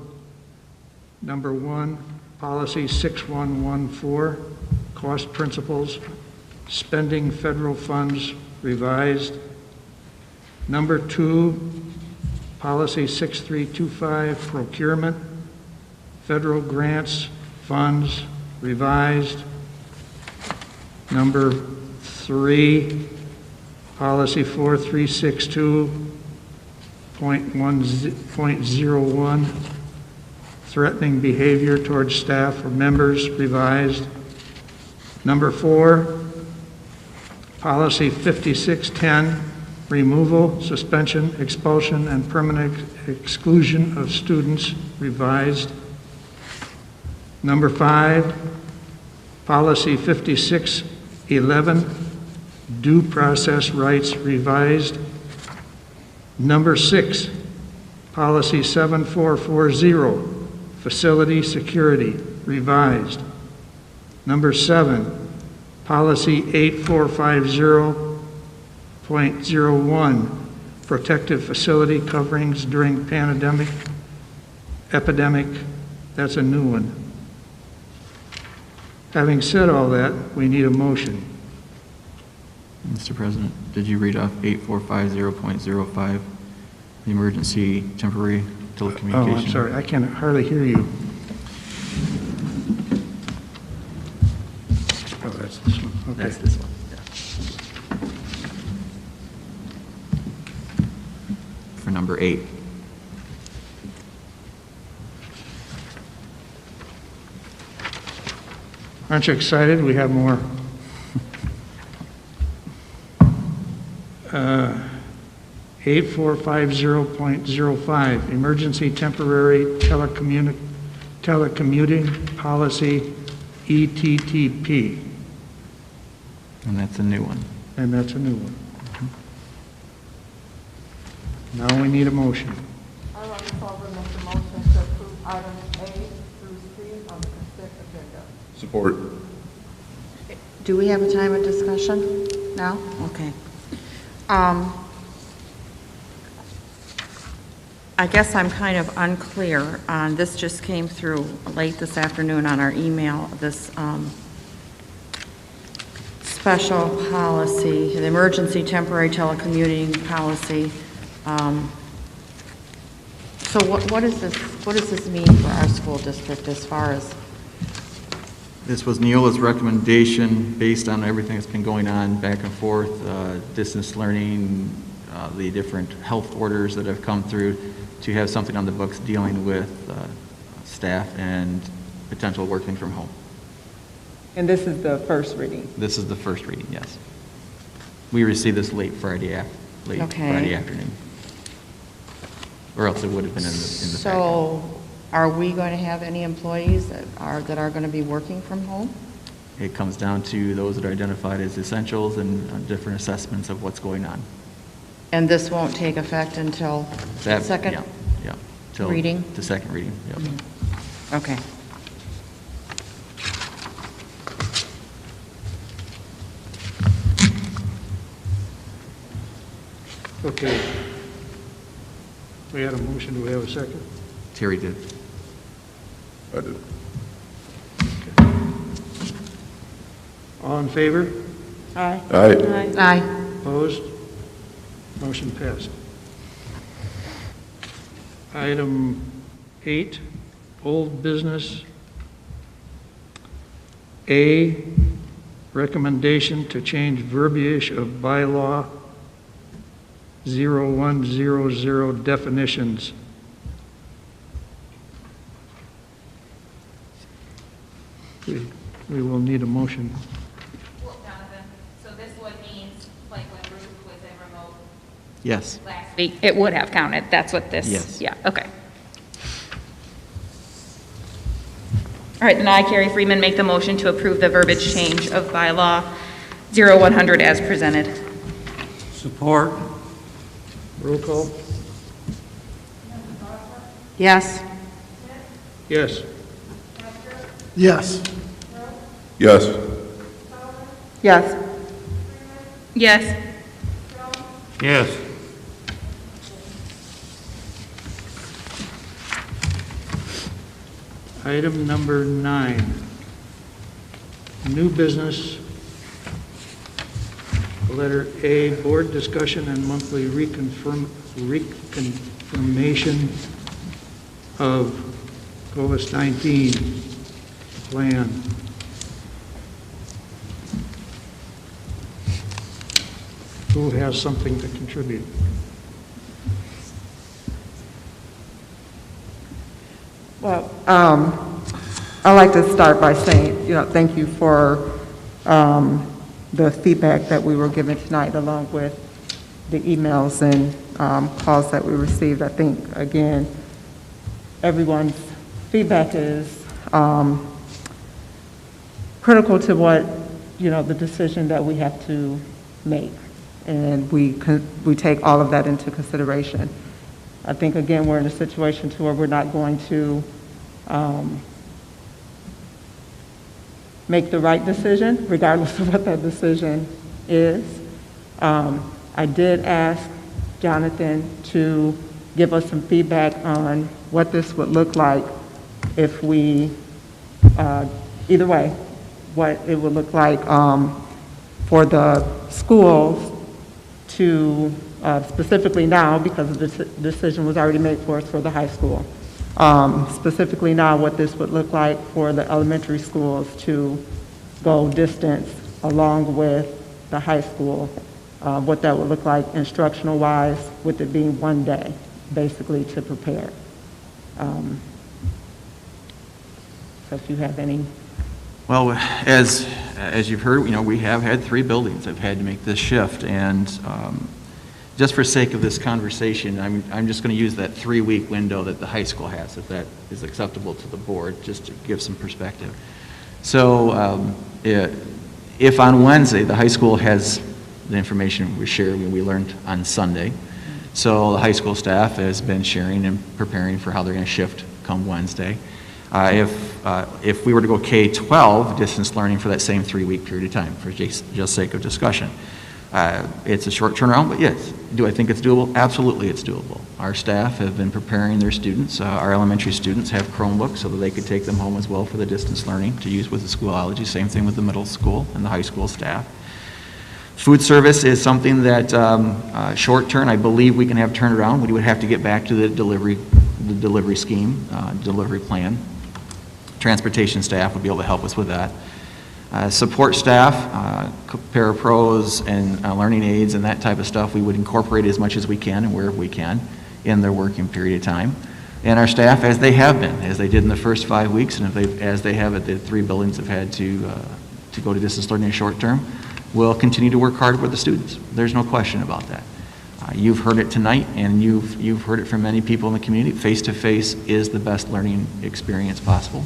Number 1, policy 6114, cost principles, spending federal funds, revised. Number 2, policy 6325, procurement, federal grants, funds, revised. Number 3, policy 4362.01, threatening behavior towards staff or members, revised. Number 4, policy 5610, removal, suspension, expulsion, and permanent exclusion of students, revised. Number 5, policy 5611, due process rights, revised. Number 6, policy 7440, facility security, revised. Number 7, policy 8450.01, protective facility coverings during epidemic, that's a new one. Having said all that, we need a motion. Mr. President, did you read off 8450.05, the emergency temporary telecommunication? Oh, I'm sorry, I can hardly hear you. Oh, that's this one, okay. That's this one, yeah. For number 8. Aren't you excited? We have more. 8450.05, emergency temporary telecommuting policy, ETTP. And that's a new one. And that's a new one. Now we need a motion. I want to call the motion to approve items A through C on the consent agenda. Support. Do we have a time of discussion now? Okay. I guess I'm kind of unclear on, this just came through late this afternoon on our email, this special policy, the emergency temporary telecommuting policy. So what does this mean for our school district as far as? This was Neola's recommendation based on everything that's been going on back and forth, distance learning, the different health orders that have come through, to have something on the books dealing with staff and potential working from home. And this is the first reading? This is the first reading, yes. We received this late Friday afternoon. Or else it would have been in the So are we going to have any employees that are going to be working from home? It comes down to those that are identified as essentials and different assessments of what's going on. And this won't take effect until second till reading? The second reading, yep. Mm-hmm. Okay. Okay. We had a motion, do we have a second? Terry did. I did. All in favor? Aye. Aye. Aye. Opposed? Motion passed. Item 8, old business. A, recommendation to change verbiage of bylaw 0100 definitions. We will need a motion. Well, Jonathan, so this would mean, like when Ruth was in remote Yes. last week, it would have counted. That's what this, Yes. yeah, okay. All right, then I, Carrie Freeman, make the motion to approve the verbiage change of bylaw 0100 as presented. Support. Roll call? Yes. Yes. Yes. Yes. Yes. Yes. Yes. Item number 9, new business. Letter A, board discussion and monthly reconfirmation of COVID-19 plan. Who has something to contribute? Well, I'd like to start by saying, thank you for the feedback that we were given tonight, along with the emails and calls that we received. I think, again, everyone's feedback is critical to what, the decision that we have to make. And we take all of that into consideration. I think, again, we're in a situation to where we're not going to make the right decision, regardless of what that decision is. I did ask Jonathan to give us some feedback on what this would look like if we, either way, what it would look like for the schools to, specifically now, because the decision was already made for us for the high school, specifically now what this would look like for the elementary schools to go distance along with the high school, what that would look like instructional-wise, with it being one day, basically, to prepare. So if you have any. Well, as you've heard, we have had 3 buildings that have had to make this shift, and just for sake of this conversation, I'm just going to use that 3-week window that the high school has, if that is acceptable to the board, just to give some perspective. So if on Wednesday the high school has the information we shared, we learned on Sunday, So the high school staff has been sharing and preparing for how they're going to shift come Wednesday. If we were to go K-12, distance learning for that same 3-week period of time, for just sake of discussion. It's a short turnaround, but yes. Do I think it's doable? Absolutely it's doable. Our staff have been preparing their students. Our elementary students have Chromebooks so that they could take them home as well for the distance learning to use with the Schoology. Same thing with the middle school and the high school staff. Food service is something that short term, I believe we can have turned around. We would have to get back to the delivery scheme, delivery plan. Transportation staff would be able to help us with that. Support staff, parapros and learning aids and that type of stuff, we would incorporate as much as we can and wherever we can in their working period of time. And our staff, as they have been, as they did in the first 5 weeks, and as they have at the 3 buildings have had to go to distance learning short term, will continue to work hard with the students. There's no question about that. You've heard it tonight, and you've heard it from many people in the community. Face-to-face is the best learning experience possible.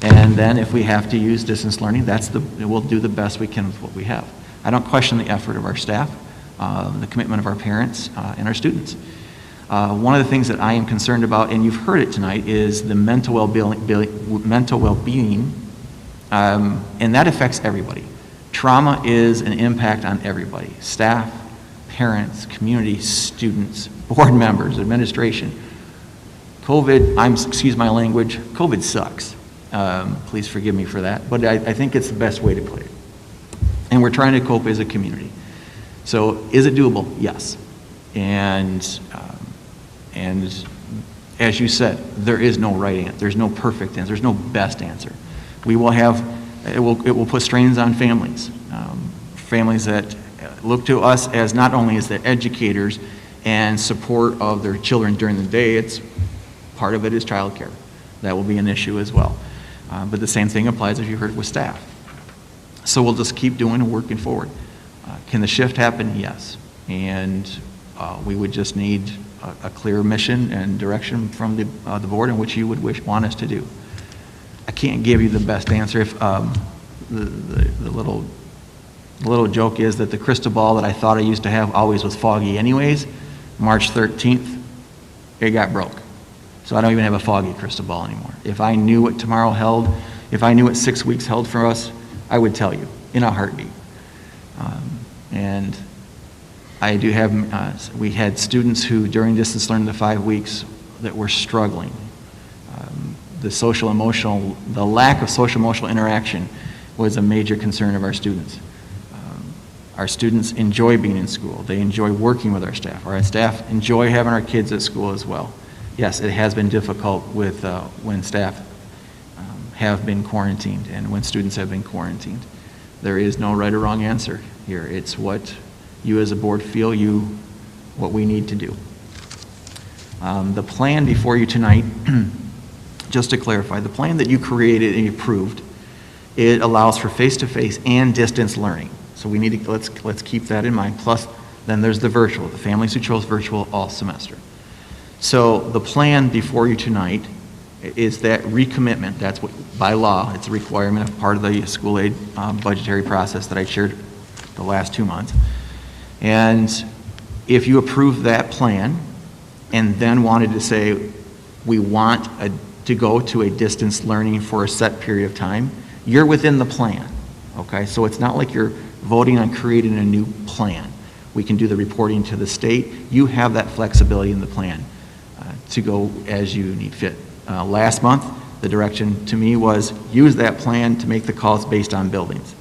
And then if we have to use distance learning, we'll do the best we can with what we have. I don't question the effort of our staff, the commitment of our parents, and our students. One of the things that I am concerned about, and you've heard it tonight, is the mental well-being, and that affects everybody. Trauma is an impact on everybody: staff, parents, community, students, board members, administration. Excuse my language, COVID sucks. Please forgive me for that, but I think it's the best way to put it. And we're trying to cope as a community. So is it doable? Yes. And as you said, there is no right answer. There's no perfect answer. There's no best answer. It will put strains on families. Families that look to us as not only as the educators and support of their children during the day, part of it is childcare. That will be an issue as well. But the same thing applies, as you heard, with staff. So we'll just keep doing and working forward. Can the shift happen? Yes. And we would just need a clear mission and direction from the board in which you would want us to do. I can't give you the best answer. If the little joke is that the crystal ball that I thought I used to have always was foggy anyways. March 13th, it got broke. So I don't even have a foggy crystal ball anymore. If I knew what tomorrow held, if I knew what 6 weeks held for us, I would tell you in a heartbeat. And I do have, we had students who during distance learning the 5 weeks that were struggling. The lack of social emotional interaction was a major concern of our students. Our students enjoy being in school. They enjoy working with our staff. Our staff enjoy having our kids at school as well. Yes, it has been difficult with when staff have been quarantined and when students have been quarantined. There is no right or wrong answer here. It's what you as a board feel what we need to do. The plan before you tonight, just to clarify, the plan that you created and you approved, it allows for face-to-face and distance learning. So we need to, let's keep that in mind. Plus, then there's the virtual, the families who chose virtual all semester. So the plan before you tonight is that recommitment. That's what, by law, it's a requirement of part of the school aid budgetary process that I shared the last 2 months. And if you approve that plan and then wanted to say, we want to go to a distance learning for a set period of time, you're within the plan, okay? So it's not like you're voting on creating a new plan. We can do the reporting to the state. You have that flexibility in the plan to go as you need fit. Last month, the direction to me was use that plan to make the calls based on buildings.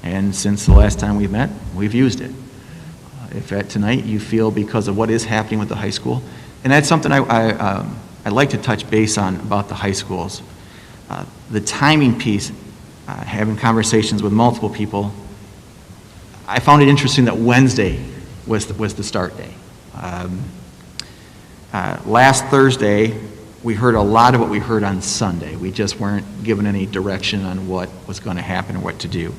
And since the last time we've met, we've used it. If at tonight you feel because of what is happening with the high school, and that's something I'd like to touch base on about the high schools. The timing piece, having conversations with multiple people, I found it interesting that Wednesday was the start day. Last Thursday, we heard a lot of what we heard on Sunday. We just weren't given any direction on what was going to happen or what to do.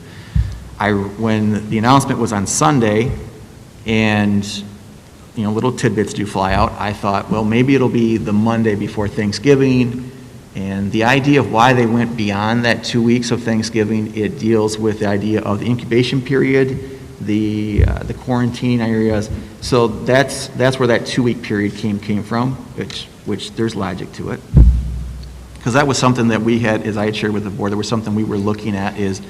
When the announcement was on Sunday, and little tidbits do fly out, I thought, well, maybe it'll be the Monday before Thanksgiving. And the idea of why they went beyond that 2 weeks of Thanksgiving, it deals with the idea of the incubation period the quarantine areas. So that's where that 2-week period came from, which there's logic to it. Because that was something that we had, as I had shared with the board, there was something we were looking at is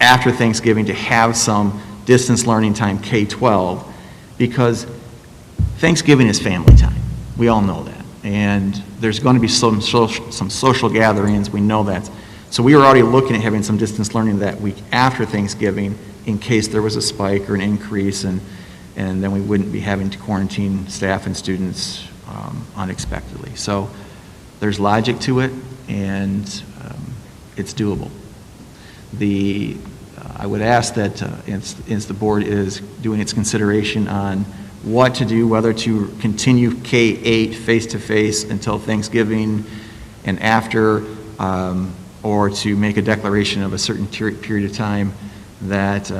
after Thanksgiving to have some distance learning time K-12, because Thanksgiving is family time. We all know that. And there's going to be some social gatherings. We know that. So we were already looking at having some distance learning that week after Thanksgiving in case there was a spike or an increase, and then we wouldn't be having to quarantine staff and students unexpectedly. So there's logic to it, and it's doable. I would ask that as the board is doing its consideration on what to do, whether to continue K-8 face-to-face until Thanksgiving and after, or to make a declaration of a certain period of time, that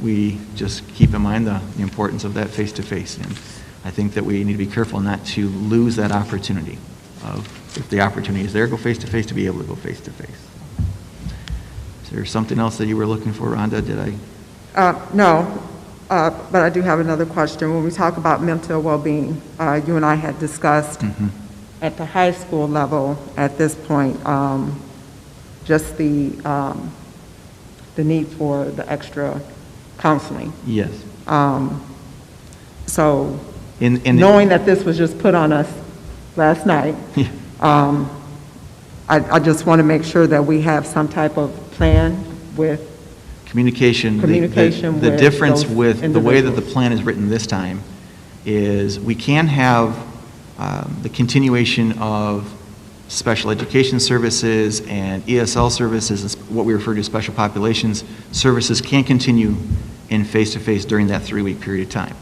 we just keep in mind the importance of that face-to-face. And I think that we need to be careful not to lose that opportunity of, if the opportunity is there, go face-to-face, to be able to go face-to-face. Is there something else that you were looking for, Rhonda? Did I? No, but I do have another question. When we talk about mental well-being, you and I had discussed at the high school level at this point, just the need for the extra counseling. Yes. So knowing that this was just put on us last night, I just want to make sure that we have some type of plan with communication. The difference with the way that the plan is written this time is we can have the continuation of special education services and ESL services, what we refer to as special populations services, can continue in face-to-face during that 3-week period of time.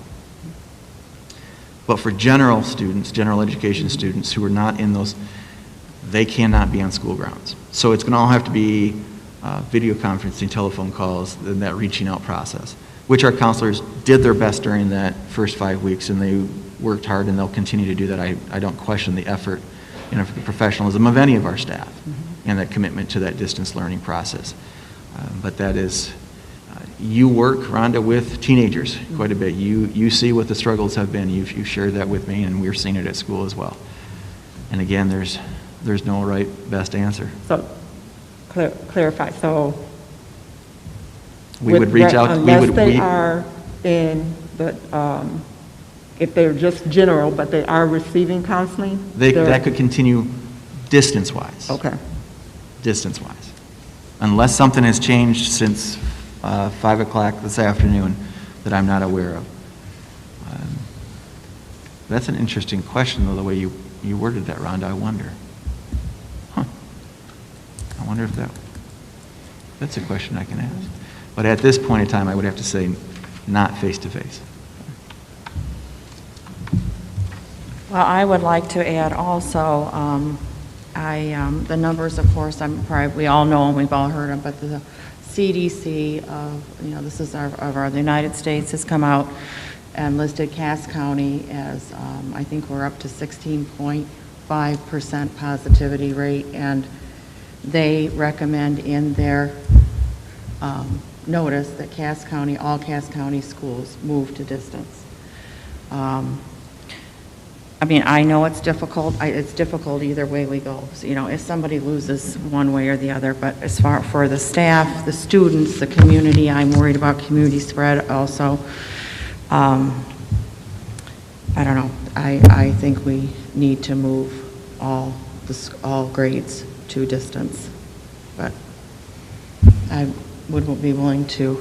But for general students, general education students who are not in those, they cannot be on school grounds. So it's going to all have to be video conferencing, telephone calls, and that reaching out process, which our counselors did their best during that first 5 weeks, and they worked hard, and they'll continue to do that. I don't question the effort and the professionalism of any of our staff and that commitment to that distance learning process. But that is, you work, Rhonda, with teenagers quite a bit. You see what the struggles have been. You've shared that with me, and we're seeing it at school as well. And again, there's no right best answer. So clarify. So we would reach out. Unless they are in the, if they're just general, but they are receiving counseling? That could continue distance-wise. Okay. Distance-wise. Unless something has changed since 5 o'clock this afternoon that I'm not aware of. That's an interesting question, though, the way you worded that, Rhonda. I wonder. I wonder if that's a question I can ask. But at this point in time, I would have to say not face-to-face. Well, I would like to add also, the numbers, of course, we all know them, we've all heard them, but the CDC this is the United States has come out and listed Cass County as, I think we're up to 16.5% positivity rate, and they recommend in their notice that all Cass County schools move to distance. I know it's difficult. It's difficult either way we go. So, if somebody loses one way or the other, but as far for the staff, the students, the community, I'm worried about community spread also. I don't know. I think we need to move all grades to distance, but I would be willing to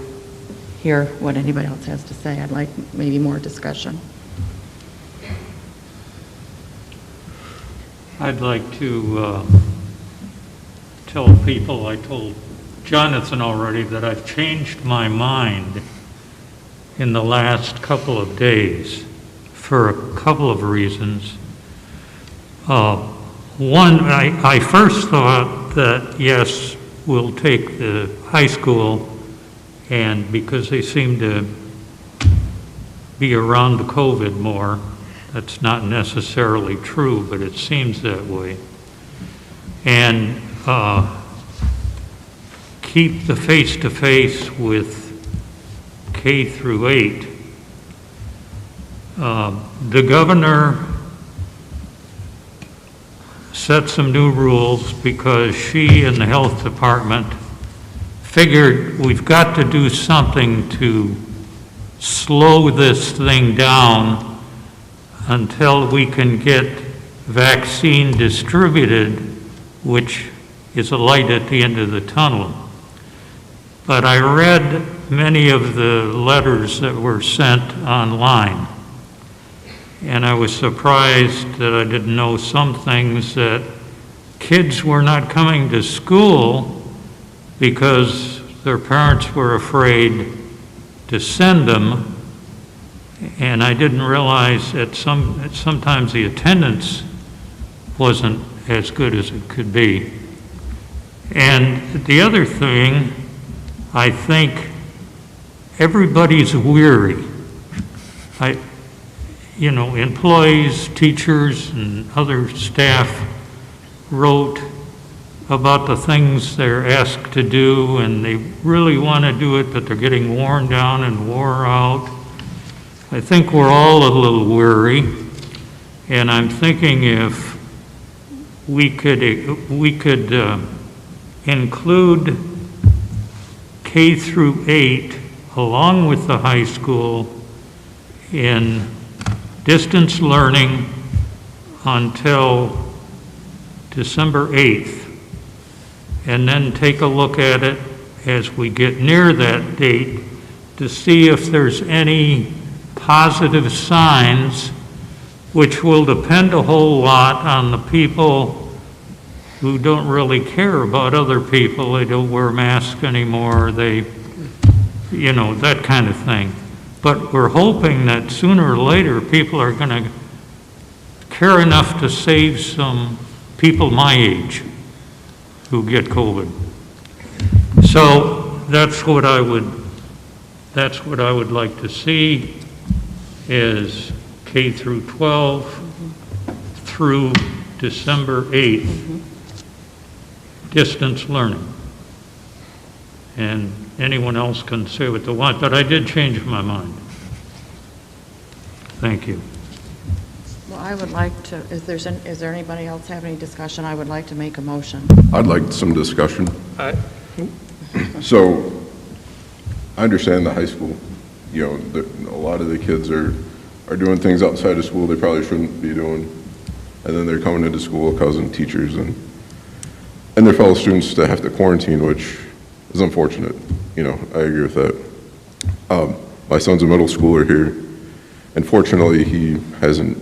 hear what anybody else has to say. I'd like maybe more discussion. I'd like to tell people, I told Jonathan already, that I've changed my mind in the last couple of days for a couple of reasons. One, I first thought that, yes, we'll take the high school, and because they seem to be around the COVID more, that's not necessarily true, but it seems that way. And keep the face-to-face with K through 8. The governor set some new rules because she and the health department figured we've got to do something to slow this thing down until we can get vaccine distributed, which is a light at the end of the tunnel. But I read many of the letters that were sent online, and I was surprised that I didn't know some things, that kids were not coming to school because their parents were afraid to send them, and I didn't realize that sometimes the attendance wasn't as good as it could be. And the other thing, I think everybody's weary. Employees, teachers, and other staff wrote about the things they're asked to do, and they really want to do it, but they're getting worn down and wore out. I think we're all a little weary, and I'm thinking if we could include K through 8 along with the high school in distance learning until December 8th, and then take a look at it as we get near that date to see if there's any positive signs, which will depend a whole lot on the people who don't really care about other people. They don't wear masks anymore, that kind of thing. But we're hoping that sooner or later people are going to care enough to save some people my age who get COVID. So that's what I would like to see, is K through 12 through December 8th, distance learning. And anyone else can say what they want, but I did change my mind. Thank you. Well, I would like to, is there anybody else have any discussion? I would like to make a motion. I'd like some discussion. So, I understand the high school, a lot of the kids are doing things outside of school they probably shouldn't be doing, and then they're coming into school causing teachers and their fellow students to have to quarantine, which is unfortunate. I agree with that. My son's a middle schooler here, and fortunately he hasn't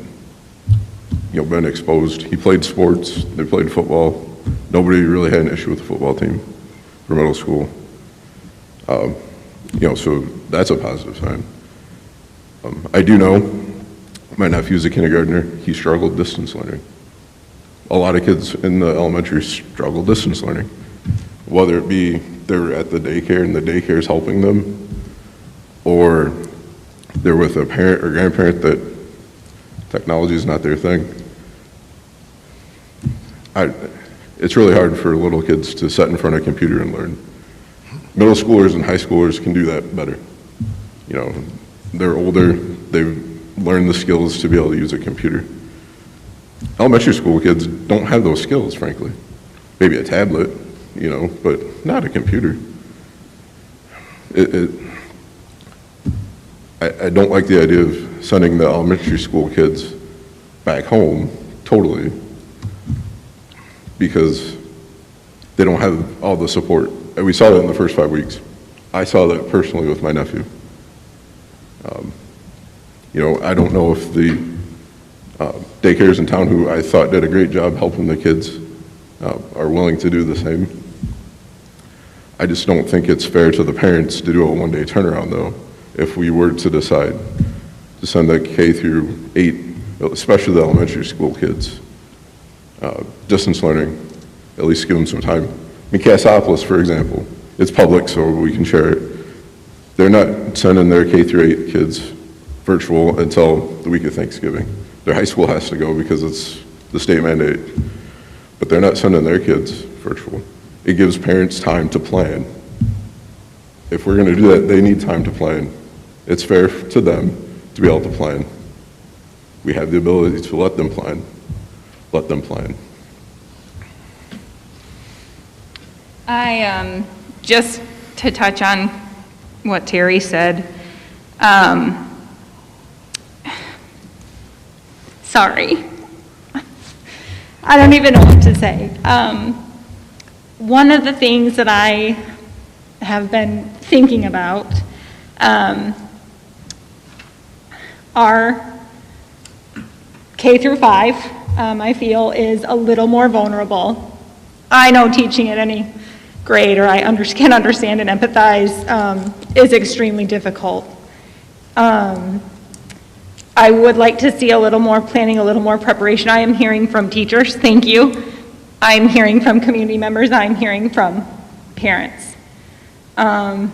been exposed. He played sports, they played football. Nobody really had an issue with the football team for middle school. So that's a positive sign. I do know my nephew's a kindergartner. He struggled distance learning. A lot of kids in the elementary struggle distance learning, whether it be they're at the daycare and the daycare is helping them, or they're with a parent or grandparent that technology is not their thing. It's really hard for little kids to sit in front of a computer and learn. Middle schoolers and high schoolers can do that better. They're older, they've learned the skills to be able to use a computer. Elementary school kids don't have those skills, frankly. Maybe a tablet, but not a computer. I don't like the idea of sending the elementary school kids back home totally, because they don't have all the support. And we saw that in the first 5 weeks. I saw that personally with my nephew. I don't know if the daycares in town, who I thought did a great job helping the kids, are willing to do the same. I just don't think it's fair to the parents to do a one-day turnaround, though, if we were to decide to send the K through 8, especially the elementary school kids, distance learning, at least give them some time. Cassopolis, for example, it's public, so we can share it. They're not sending their K through 8 kids virtual until the week of Thanksgiving. Their high school has to go because it's the state mandate, but they're not sending their kids virtual. It gives parents time to plan. If we're going to do that, they need time to plan It's fair to them to be able to plan. We have the ability to let them plan. Let them plan. Just to touch on what Terry said, sorry. I don't even know what to say. One of the things that I have been thinking about are K through 5, I feel, is a little more vulnerable. I know teaching at any grade, or I can understand and empathize, is extremely difficult. I would like to see a little more planning, a little more preparation. I am hearing from teachers, thank you. I'm hearing from community members, I'm hearing from parents. One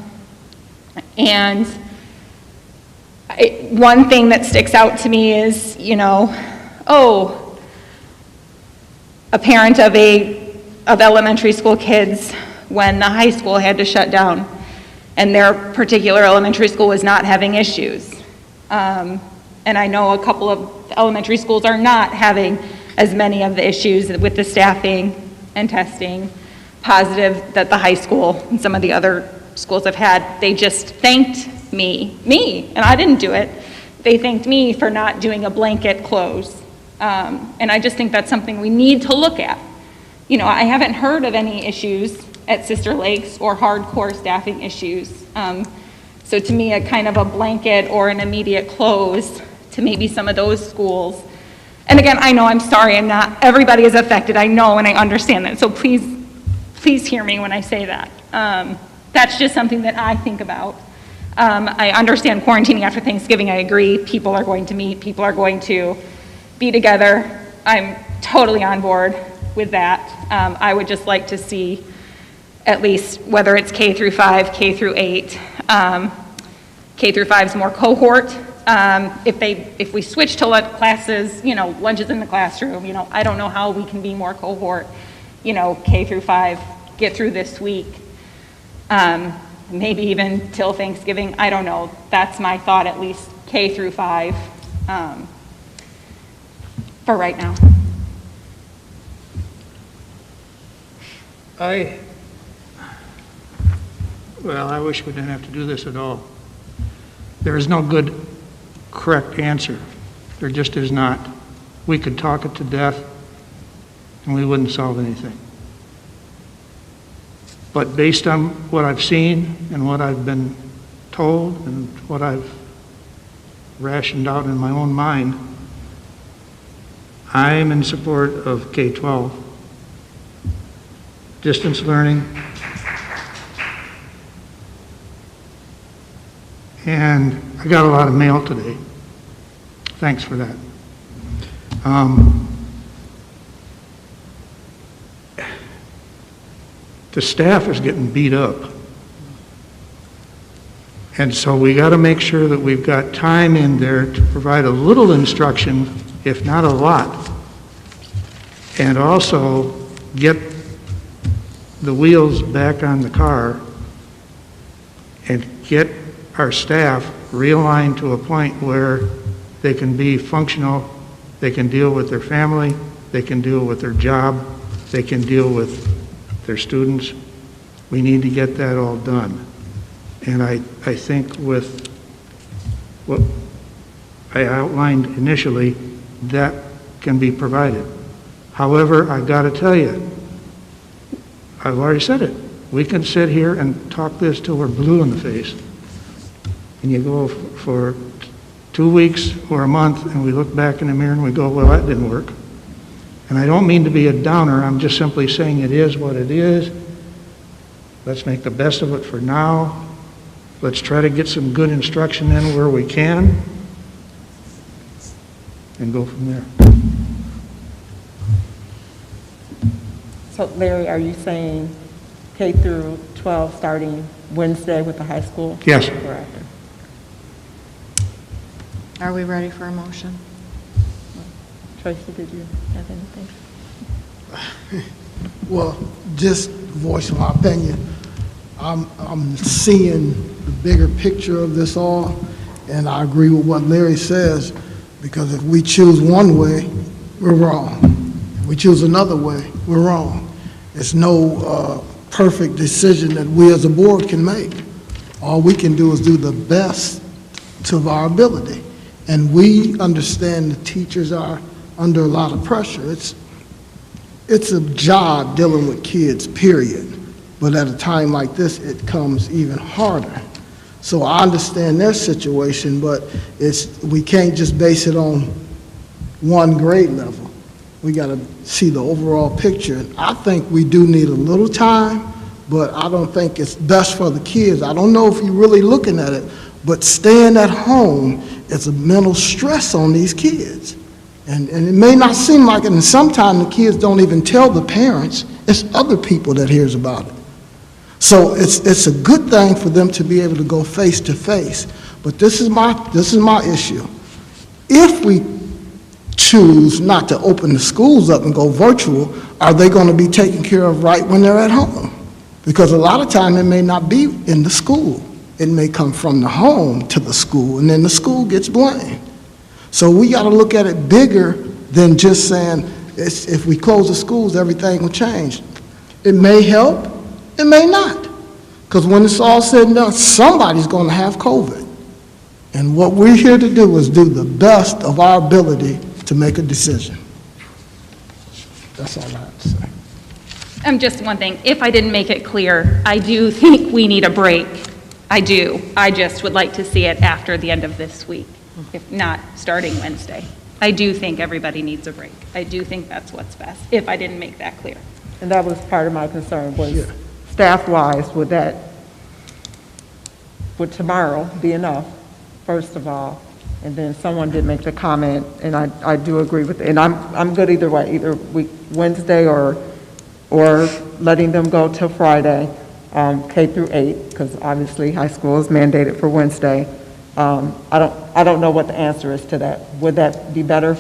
thing that sticks out to me is, you know, a parent of elementary school kids when the high school had to shut down and their particular elementary school was not having issues. And I know a couple of elementary schools are not having as many of the issues with the staffing and testing positive that the high school and some of the other schools have had. They just thanked me, and I didn't do it. They thanked me for not doing a blanket close. And I just think that's something we need to look at. You know, I haven't heard of any issues at Sister Lakes or hardcore staffing issues. So to me, a kind of a blanket or an immediate close to maybe some of those schools. And again, I know, I'm sorry, everybody is affected. I know and I understand that. So please hear me when I say that. That's just something that I think about. I understand quarantining after Thanksgiving. I agree. People are going to meet. People are going to be together. I'm totally on board with that. I would just like to see at least, whether it's K through 5, K through 8, K through 5 is more cohort. If we switch to classes, you know, lunches in the classroom, you know, I don't know how we can be more cohort, you know, K through 5, get through this week, maybe even till Thanksgiving, I don't know. That's my thought, at least K through 5 for right now. I wish we didn't have to do this at all. There is no good, correct answer. There just is not. We could talk it to death and we wouldn't solve anything. But based on what I've seen and what I've been told and what I've rationed out in my own mind, I'm in support of K-12. Distance learning. And I got a lot of mail today. Thanks for that. The staff is getting beat up. And so we got to make sure that we've got time in there to provide a little instruction, if not a lot, and also get the wheels back on the car and get our staff realigned to a point where they can be functional, they can deal with their family, they can deal with their job, they can deal with their students. We need to get that all done. And I think with what I outlined initially, that can be provided. However, I've got to tell you, I've already said it. We can sit here and talk this till we're blue in the face. And you go for 2 weeks or a month and we look back in the mirror and we go, well, that didn't work. And I don't mean to be a downer. I'm just simply saying it is what it is. Let's make the best of it for now. Let's try to get some good instruction in where we can and go from there. So Larry, are you saying K through 12 starting Wednesday with the high school? Yes. Or after? Are we ready for a motion? Tracy, did you have anything? Well, just voice my opinion. I'm seeing the bigger picture of this all, And I agree with what Larry says, because if we choose one way, we're wrong. If we choose another way, we're wrong. It's no perfect decision that we as a board can make. All we can do is do the best to our ability. And we understand the teachers are under a lot of pressure. It's a job dealing with kids, period. But at a time like this, it comes even harder. So I understand their situation, but we can't just base it on one grade level. We got to see the overall picture. I think we do need a little time, but I don't think it's best for the kids. I don't know if you're really looking at it, but staying at home is a mental stress on these kids. And it may not seem like it, and sometimes the kids don't even tell the parents. It's other people that hears about it. So it's a good thing for them to be able to go face to face. But this is my issue. If we choose not to open the schools up and go virtual, are they going to be taken care of right when they're at home? Because a lot of time it may not be in the school. It may come from the home to the school, and then the school gets blamed. So we got to look at it bigger than just saying if we close the schools, everything will change. It may help, it may not. Because when it's all said and done, somebody's going to have COVID. And what we're here to do is do the best of our ability to make a decision. That's all I have to say. Just one thing, if I didn't make it clear, I do think we need a break. I do. I just would like to see it after the end of this week, if not starting Wednesday. I do think everybody needs a break. I do think that's what's best, if I didn't make that clear. And that was part of my concern, was staff-wise, would tomorrow be enough, first of all? And then someone did make the comment, and I do agree with it. And I'm good either way, either Wednesday or letting them go till Friday, K through 8, because obviously high school is mandated for Wednesday. I don't know what the answer is to that. Would that be better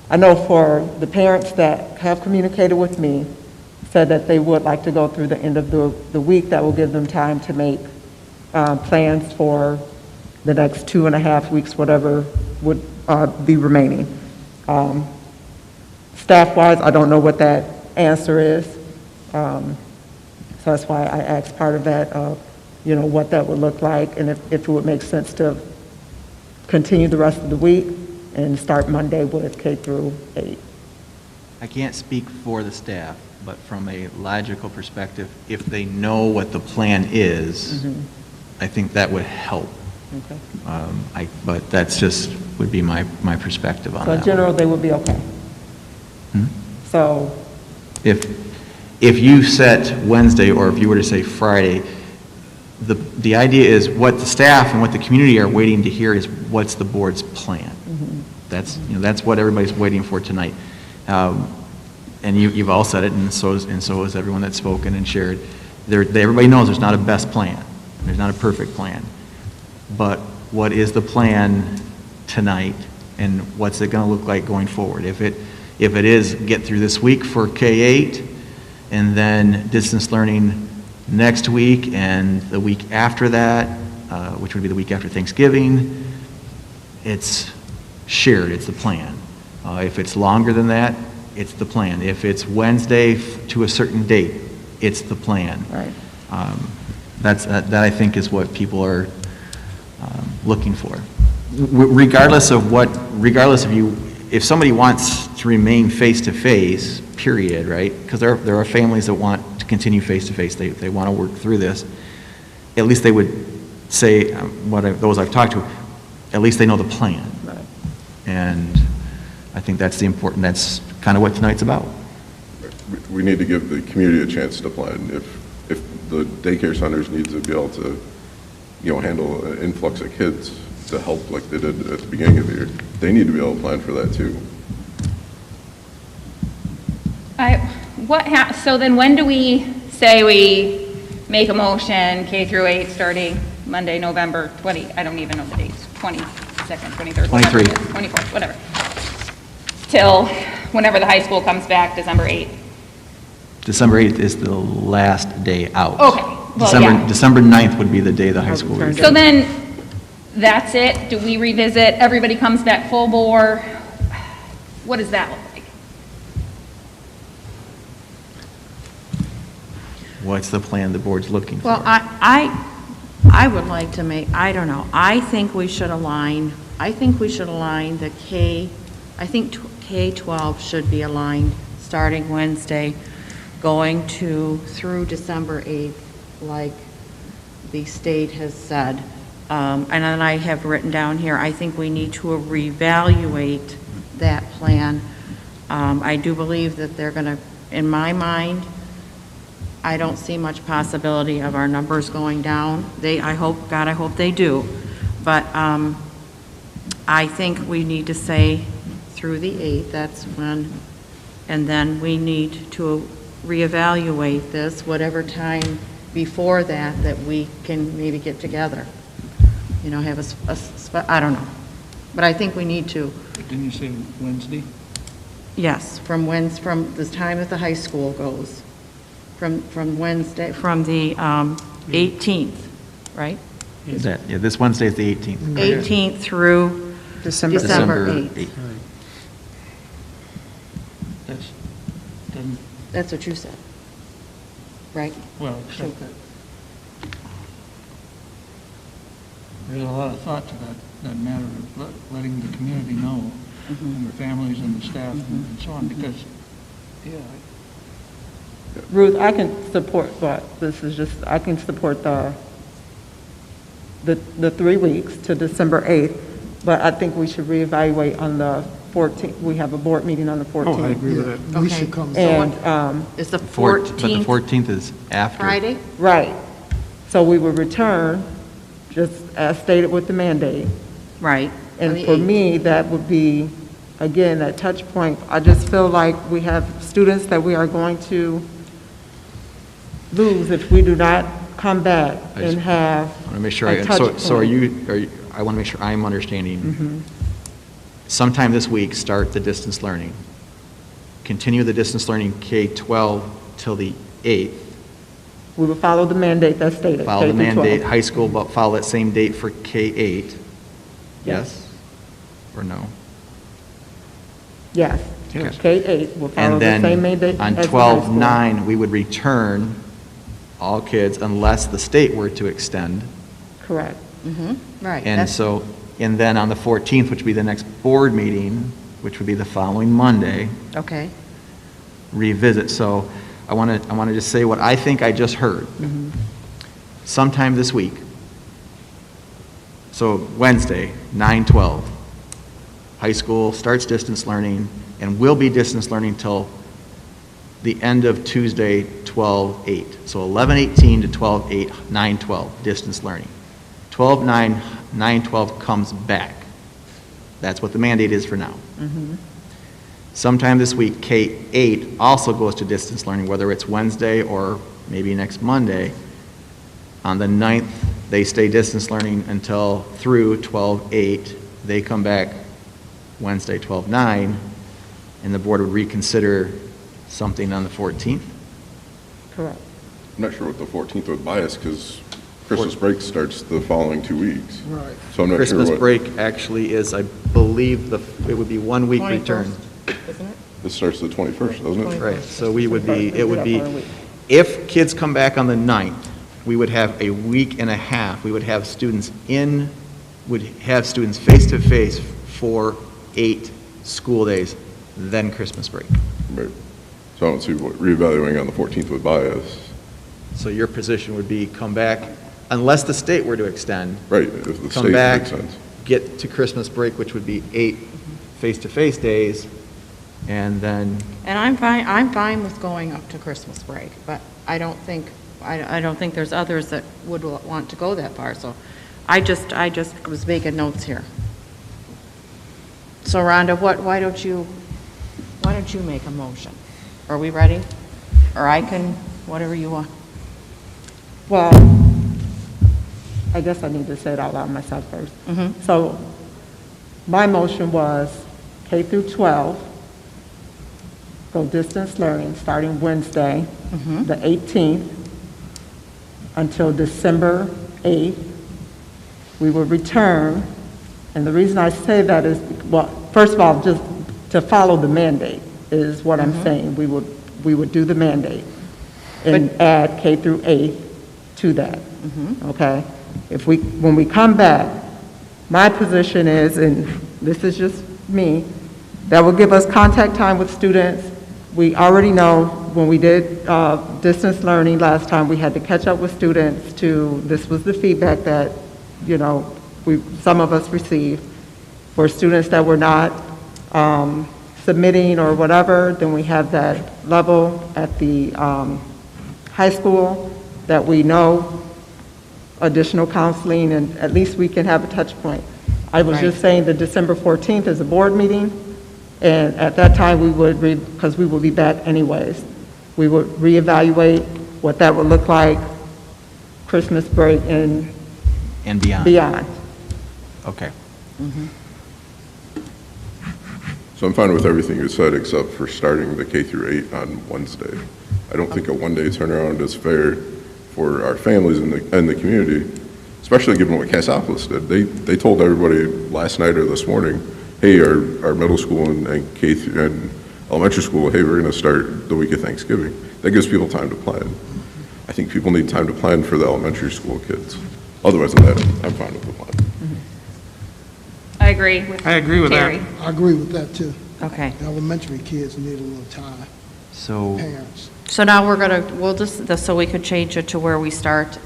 I know for the parents that have communicated with me, said that they would like to go through the end of the week. That will give them time to make plans for the next 2.5 weeks, whatever would be remaining. Staff-wise, I don't know what that answer is. So that's why I asked part of that, what that would look like, and if it would make sense to continue the rest of the week and start Monday with K through 8. I can't speak for the staff, but from a logical perspective, if they know what the plan is, I think that would help. Okay. But that's just would be my perspective on So that. in general, they would be okay. So If you set Wednesday, or if you were to say Friday, the idea is what the staff and what the community are waiting to hear is what's the board's plan. That's what everybody's waiting for tonight. And you've all said it, and so has everyone that's spoken and shared. Everybody knows there's not a best plan. There's not a perfect plan. But what is the plan tonight, and what's it going to look like going forward? If it is get through this week for K-8, and then distance learning next week and the week after that, which would be the week after Thanksgiving, it's shared, it's the plan. If it's longer than that, it's the plan. If it's Wednesday to a certain date, it's the plan. Right. That I think is what people are looking for. Regardless of if somebody wants to remain face-to-face, period, right? Because there are families that want to continue face-to-face. They want to work through this. At least they would say, those I've talked to, at least they know the plan. Right. And I think that's that's kind of what tonight's about. We need to give the community a chance to plan. If the daycare centers need to be able to, handle an influx of kids to help like they did at the beginning of the year, they need to be able to plan for that too. So then when do we say we make a motion K through 8 starting Monday, November 20, I don't even know the dates, 22nd, 23rd, 23. 24th, whatever. Till whenever the high school comes back, December 8th. December 8th is the last day out. Okay. Well, December 9th would be the day the high school is. So then that's it? Do we revisit, everybody comes back full bore? What does that look like? What's the plan the board's looking for? Well, I would like to make, I don't know, I think we should align the K-12 should be aligned starting Wednesday, going through December 8th, like the state has said. And then I have written down here, I think we need to reevaluate that plan. I do believe that they're going to, in my mind, I don't see much possibility of our numbers going down. I hope they do. But I think we need to say through the 8th, that's when, and then we need to reevaluate this, whatever time before that we can maybe get together. You know, have I don't know. But I think we need to. Didn't you say Wednesday? Yes, from the time that the high school goes. From Wednesday, from the 18th, right? This Wednesday is the 18th. 18th through December 8th. That's what you said, right? Well, except that there's a lot of thought to that matter of letting the community know, and their families and the staff and so on, because, Ruth, I can support, but this is just, I can support the 3 weeks to December 8th, but I think we should reevaluate on the 14th. We have a board meeting on the 14th. Oh, I agree with that. We should come. And, is the But the 14th 14th is after. Friday? right. So we will return, just as stated with the mandate. Right. on And the for 8th. me, that would be, again, that touch point. I just feel like we have students that we are going to lose if we do not come back and have I want to make sure, a touch point. I want to make sure I'm understanding. Sometime this week, start the distance learning. Continue the distance learning K-12 till the 8th. We will follow the mandate that's stated. Follow K the through 12. mandate, high school, but follow that same date for K-8. Yes? Or no? Yes. Okay. K-8 will follow And the same then mandate on as the high school. 12-9, we would return all kids unless the state were to extend. Correct. Right. And that's- so, and then on the 14th, which would be the next board meeting, which would be the following Monday, Okay. revisit. So I want to just say what I think I just heard. Sometime this week. So Wednesday, 9/12, high school starts distance learning and will be distance learning till the end of Tuesday, 12/8. So 11/18 to 12/8, 9/12, distance learning. 12/9, 9/12 comes back. That's what the mandate is for now. Sometime this week, K-8 also goes to distance learning, whether it's Wednesday or maybe next Monday. On the 9th, they stay distance learning until through 12/8. They come back Wednesday, 12/9, and the board would reconsider something on the 14th. Correct. I'm not sure what the 14th would buy us, because Christmas break starts the following 2 weeks. Right. So I'm not sure Christmas what. break actually is, I believe, it would be 1 week return. This starts the 21st, doesn't it? Right, so it would be, if kids come back on the 9th, we would have a week and a half. We would have students face-to-face for 8 school days, then Christmas break. Right. So I don't see what reevaluating on the 14th would buy us. So your position would be come back, unless the state were to extend. Right, if the Come state back, makes sense. get to Christmas break, which would be 8 face-to-face days, and then, And I'm fine with going up to Christmas break, but I don't think there's others that would want to go that far, so I just was making notes here. So Rhonda, why don't you make a motion? Are we ready? Or I can, whatever you want. Well, I guess I need to say it out loud myself first. So my motion was K through 12, go distance learning starting Wednesday, the 18th, until December 8th. we would return, and the reason I say that is, well, first of all, just to follow the mandate is what I'm saying. We would do the mandate and add K through 8 to that, okay? When we come back, my position is, and this is just me, that will give us contact time with students. We already know when we did distance learning last time, we had to catch up with students this was the feedback that, some of us received. For students that were not submitting or whatever, then we have that level at the high school that we know additional counseling, and at least we can have a touch point. I was just saying the December 14th is a board meeting, and at that time we would, because we will be back anyways, we would reevaluate what that would look like, Christmas break and beyond. Okay. So I'm fine with everything you said except for starting the K through 8 on Wednesday. I don't think a one-day turnaround is fair for our families and the community, especially given what Cassopolis did. They told everybody last night or this morning, hey, our middle school and elementary school, hey, we're going to start the week of Thanksgiving. That gives people time to plan. I think people need time to plan for the elementary school kids. Otherwise than that, I'm fine with the plan. I agree with I agree with Terry. that. I agree with that, too. Okay. The elementary kids need a little time, So, parents. So now we'll just, so we could change it to where we start,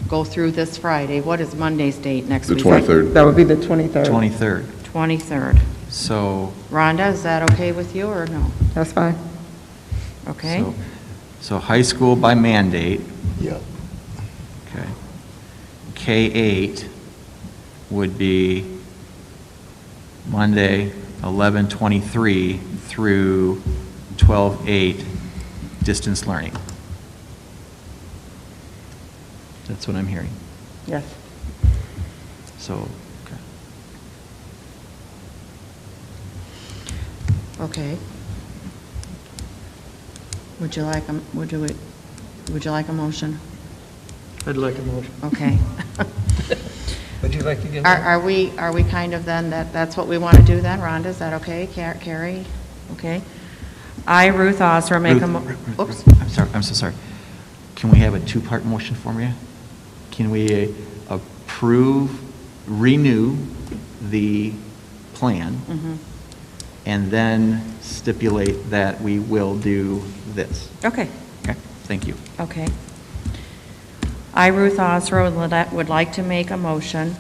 go through this Friday. What is Monday's date next The week? 23rd. That would be the 23rd. 23rd. 23rd. So, Rhonda, is that okay with you or no? That's fine. Okay. so high school by mandate, Yep. okay. K-8 would be Monday, 11/23 through 12/8, distance learning. That's what I'm hearing. Yes. So, Okay. Would you like a motion? I'd like a motion. Okay. Would you like to give Are we kind of then, that's what we want to do then? Rhonda, is that okay? Carrie? Okay. I, Ruth Osler, make oops. I'm so sorry. Can we have a two-part motion for me? Can we renew the plan, and then stipulate that we will do this? Okay. Okay, thank you. Okay. I, Ruth Osler, would like to make a motion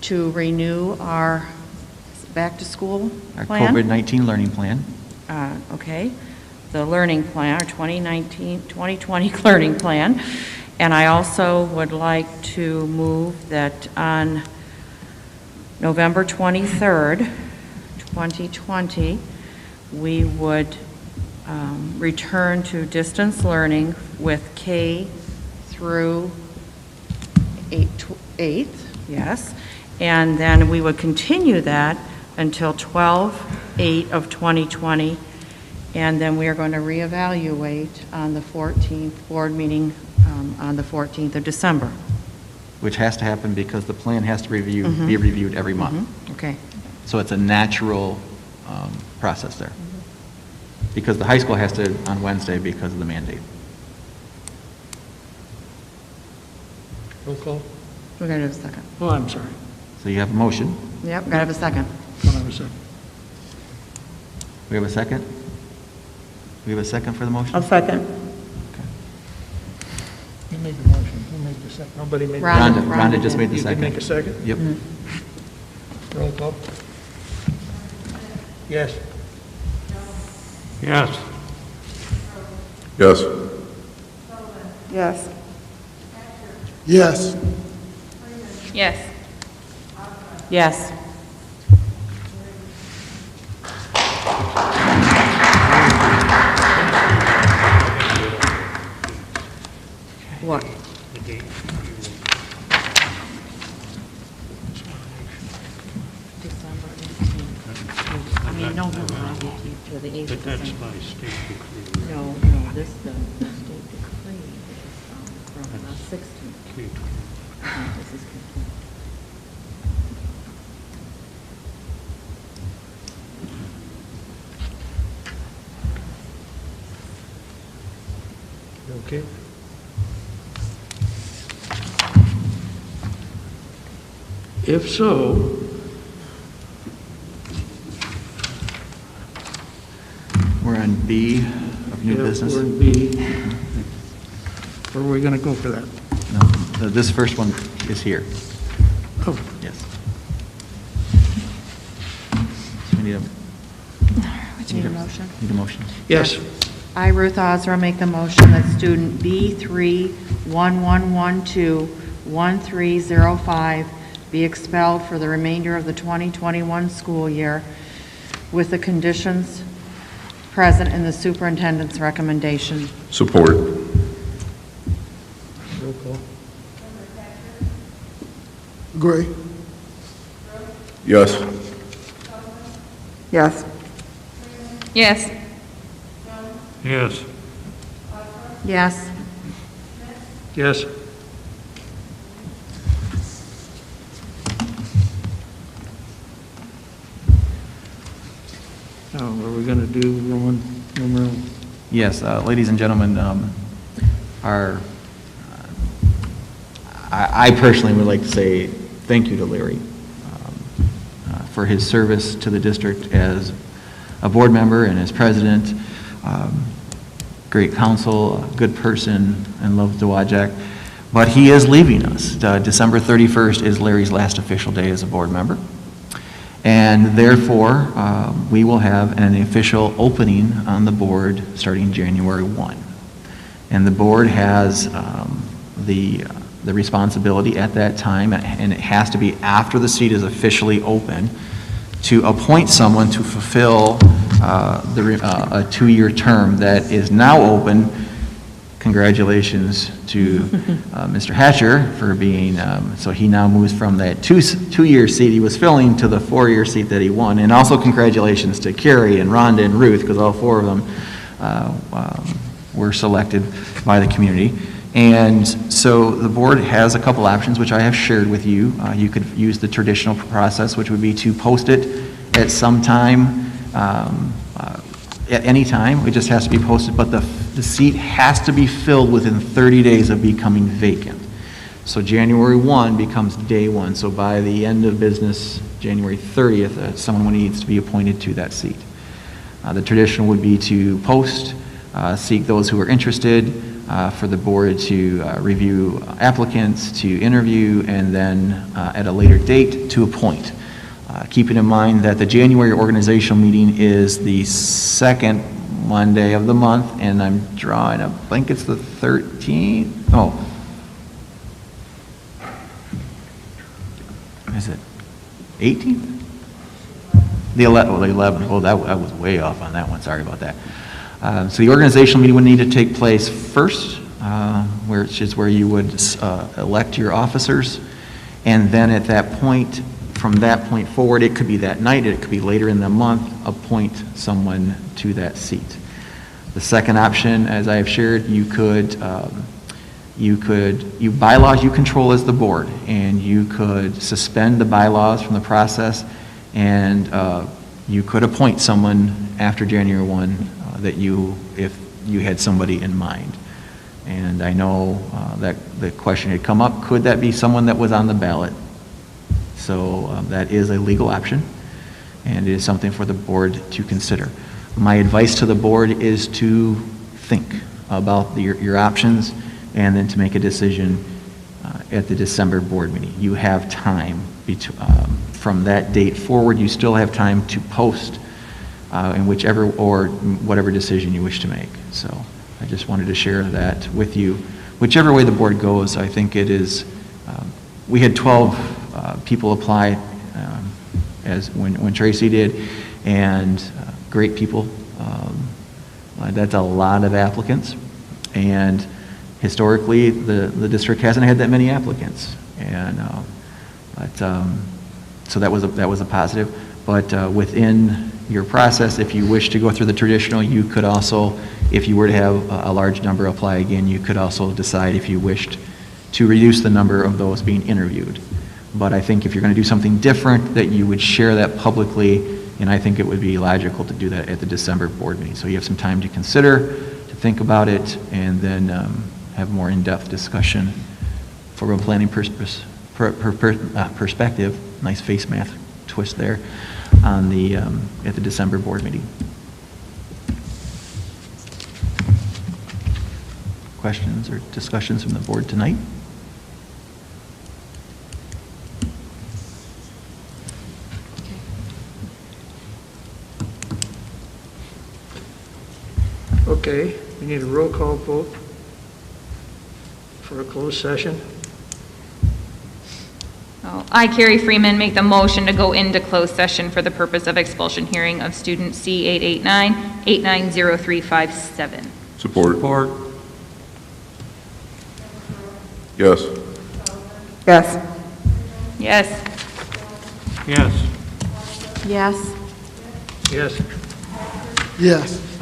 to renew our back-to-school Our plan. COVID-19 learning plan. Okay, the learning plan, our 2020 learning plan. And I also would like to move that on November 23rd, 2020, we would return to distance learning with K through 8th, yes. And then we would continue that until 12/8 of 2020. And then we are going to reevaluate on the 14th, board meeting on the 14th of December. Which has to happen because the plan has to be reviewed every month. Okay. So it's a natural process there. Because the high school has to on Wednesday because of the mandate. Roll call? We're going to have a second. Oh, I'm sorry. So you have a motion. Yep, got to have a second. Don't have a second. We have a second? We have a second for the motion? I'll second. You made the motion. Who made the second? Nobody made the Rhonda. second. Rhonda just made the You second. did make a second? Yep. Roll call? Yes. Yes. Yes. Yes. Yes. Yes. Yes. What? December 18th. I mean, no, 18th to the 8th. But that's by state decree. No, this, the state decree is from the 16th. This is complete. Okay. If so, We're on B of new yeah, business. we're in B. Where are we going to go for that? No, this first one is here. Oh. Yes. So we need a, Would you need a motion? need a motion. Yes. I, Ruth Ozra, make the motion that student B311121305 be expelled for the remainder of the 2021 school year with the conditions present in the superintendent's recommendation. Support. Roll call. Gray? Yes. Yes. Yes. Yes. Yes. Yes. Now, are we going to do Roman numeral? Yes, ladies and gentlemen, I personally would like to say thank you to Larry for his service to the district as a board member and as president. Great counsel, a good person, and loved Dowagiac. But he is leaving us. December 31st is Larry's last official day as a board member. And therefore, we will have an official opening on the board starting January 1. And the board has the responsibility at that time, and it has to be after the seat is officially open, to appoint someone to fulfill a 2-year term that is now open. Congratulations to Mr. Hatcher for being, so he now moves from that two-year seat he was filling to the 4-year seat that he won. And also congratulations to Carrie and Rhonda and Ruth, because all 4 of them were selected by the community. And so the board has a couple options, which I have shared with you. You could use the traditional process, which would be to post it at some time, at any time. It just has to be posted, but the seat has to be filled within 30 days of becoming vacant. So January 1 becomes day 1. So by the end of business, January 30th, someone needs to be appointed to that seat. The traditional would be to post, seek those who are interested, for the board to review applicants, to interview, and then at a later date to appoint. Keeping in mind that the January organizational meeting is the second Monday of the month, and I'm drawing a blank, it's the 13th? Oh. Is it 18th? The 11th. Oh, I was way off on that one. Sorry about that. So the organizational meeting would need to take place first, which is where you would elect your officers, and then at that point, from that point forward, it could be that night, it could be later in the month, appoint someone to that seat. The second option, as I have shared, you bylaws you control as the board, and you could suspend the bylaws from the process, and you could appoint someone after January 1 that if you had somebody in mind. And I know that the question had come up, could that be someone that was on the ballot? So that is a legal option, and it is something for the board to consider. My advice to the board is to think about your options and then to make a decision at the December board meeting. You have time from that date forward. You still have time to post in whichever or whatever decision you wish to make. So I just wanted to share that with you. Whichever way the board goes, I think it is, we had 12 people apply as when Tracy did, and great people. That's a lot of applicants, and historically the district hasn't had that many applicants, and so that was a positive. But within your process, if you wish to go through the traditional, you could also, if you were to have a large number apply again, you could also decide if you wished to reduce the number of those being interviewed. But I think if you're going to do something different, that you would share that publicly, and I think it would be logical to do that at the December board meeting. So you have some time to consider, to think about it and then have more in-depth discussion from a planning perspective, nice face math twist there, on the, at the December board meeting. Questions or discussions from the board tonight? Okay, we need a roll call vote for a closed session. I, Carrie Freeman, make the motion to go into closed session for the purpose of expulsion hearing of student C889-890357. Support. Support. Yes. Yes. Yes. Yes. Yes. Yes. Yes.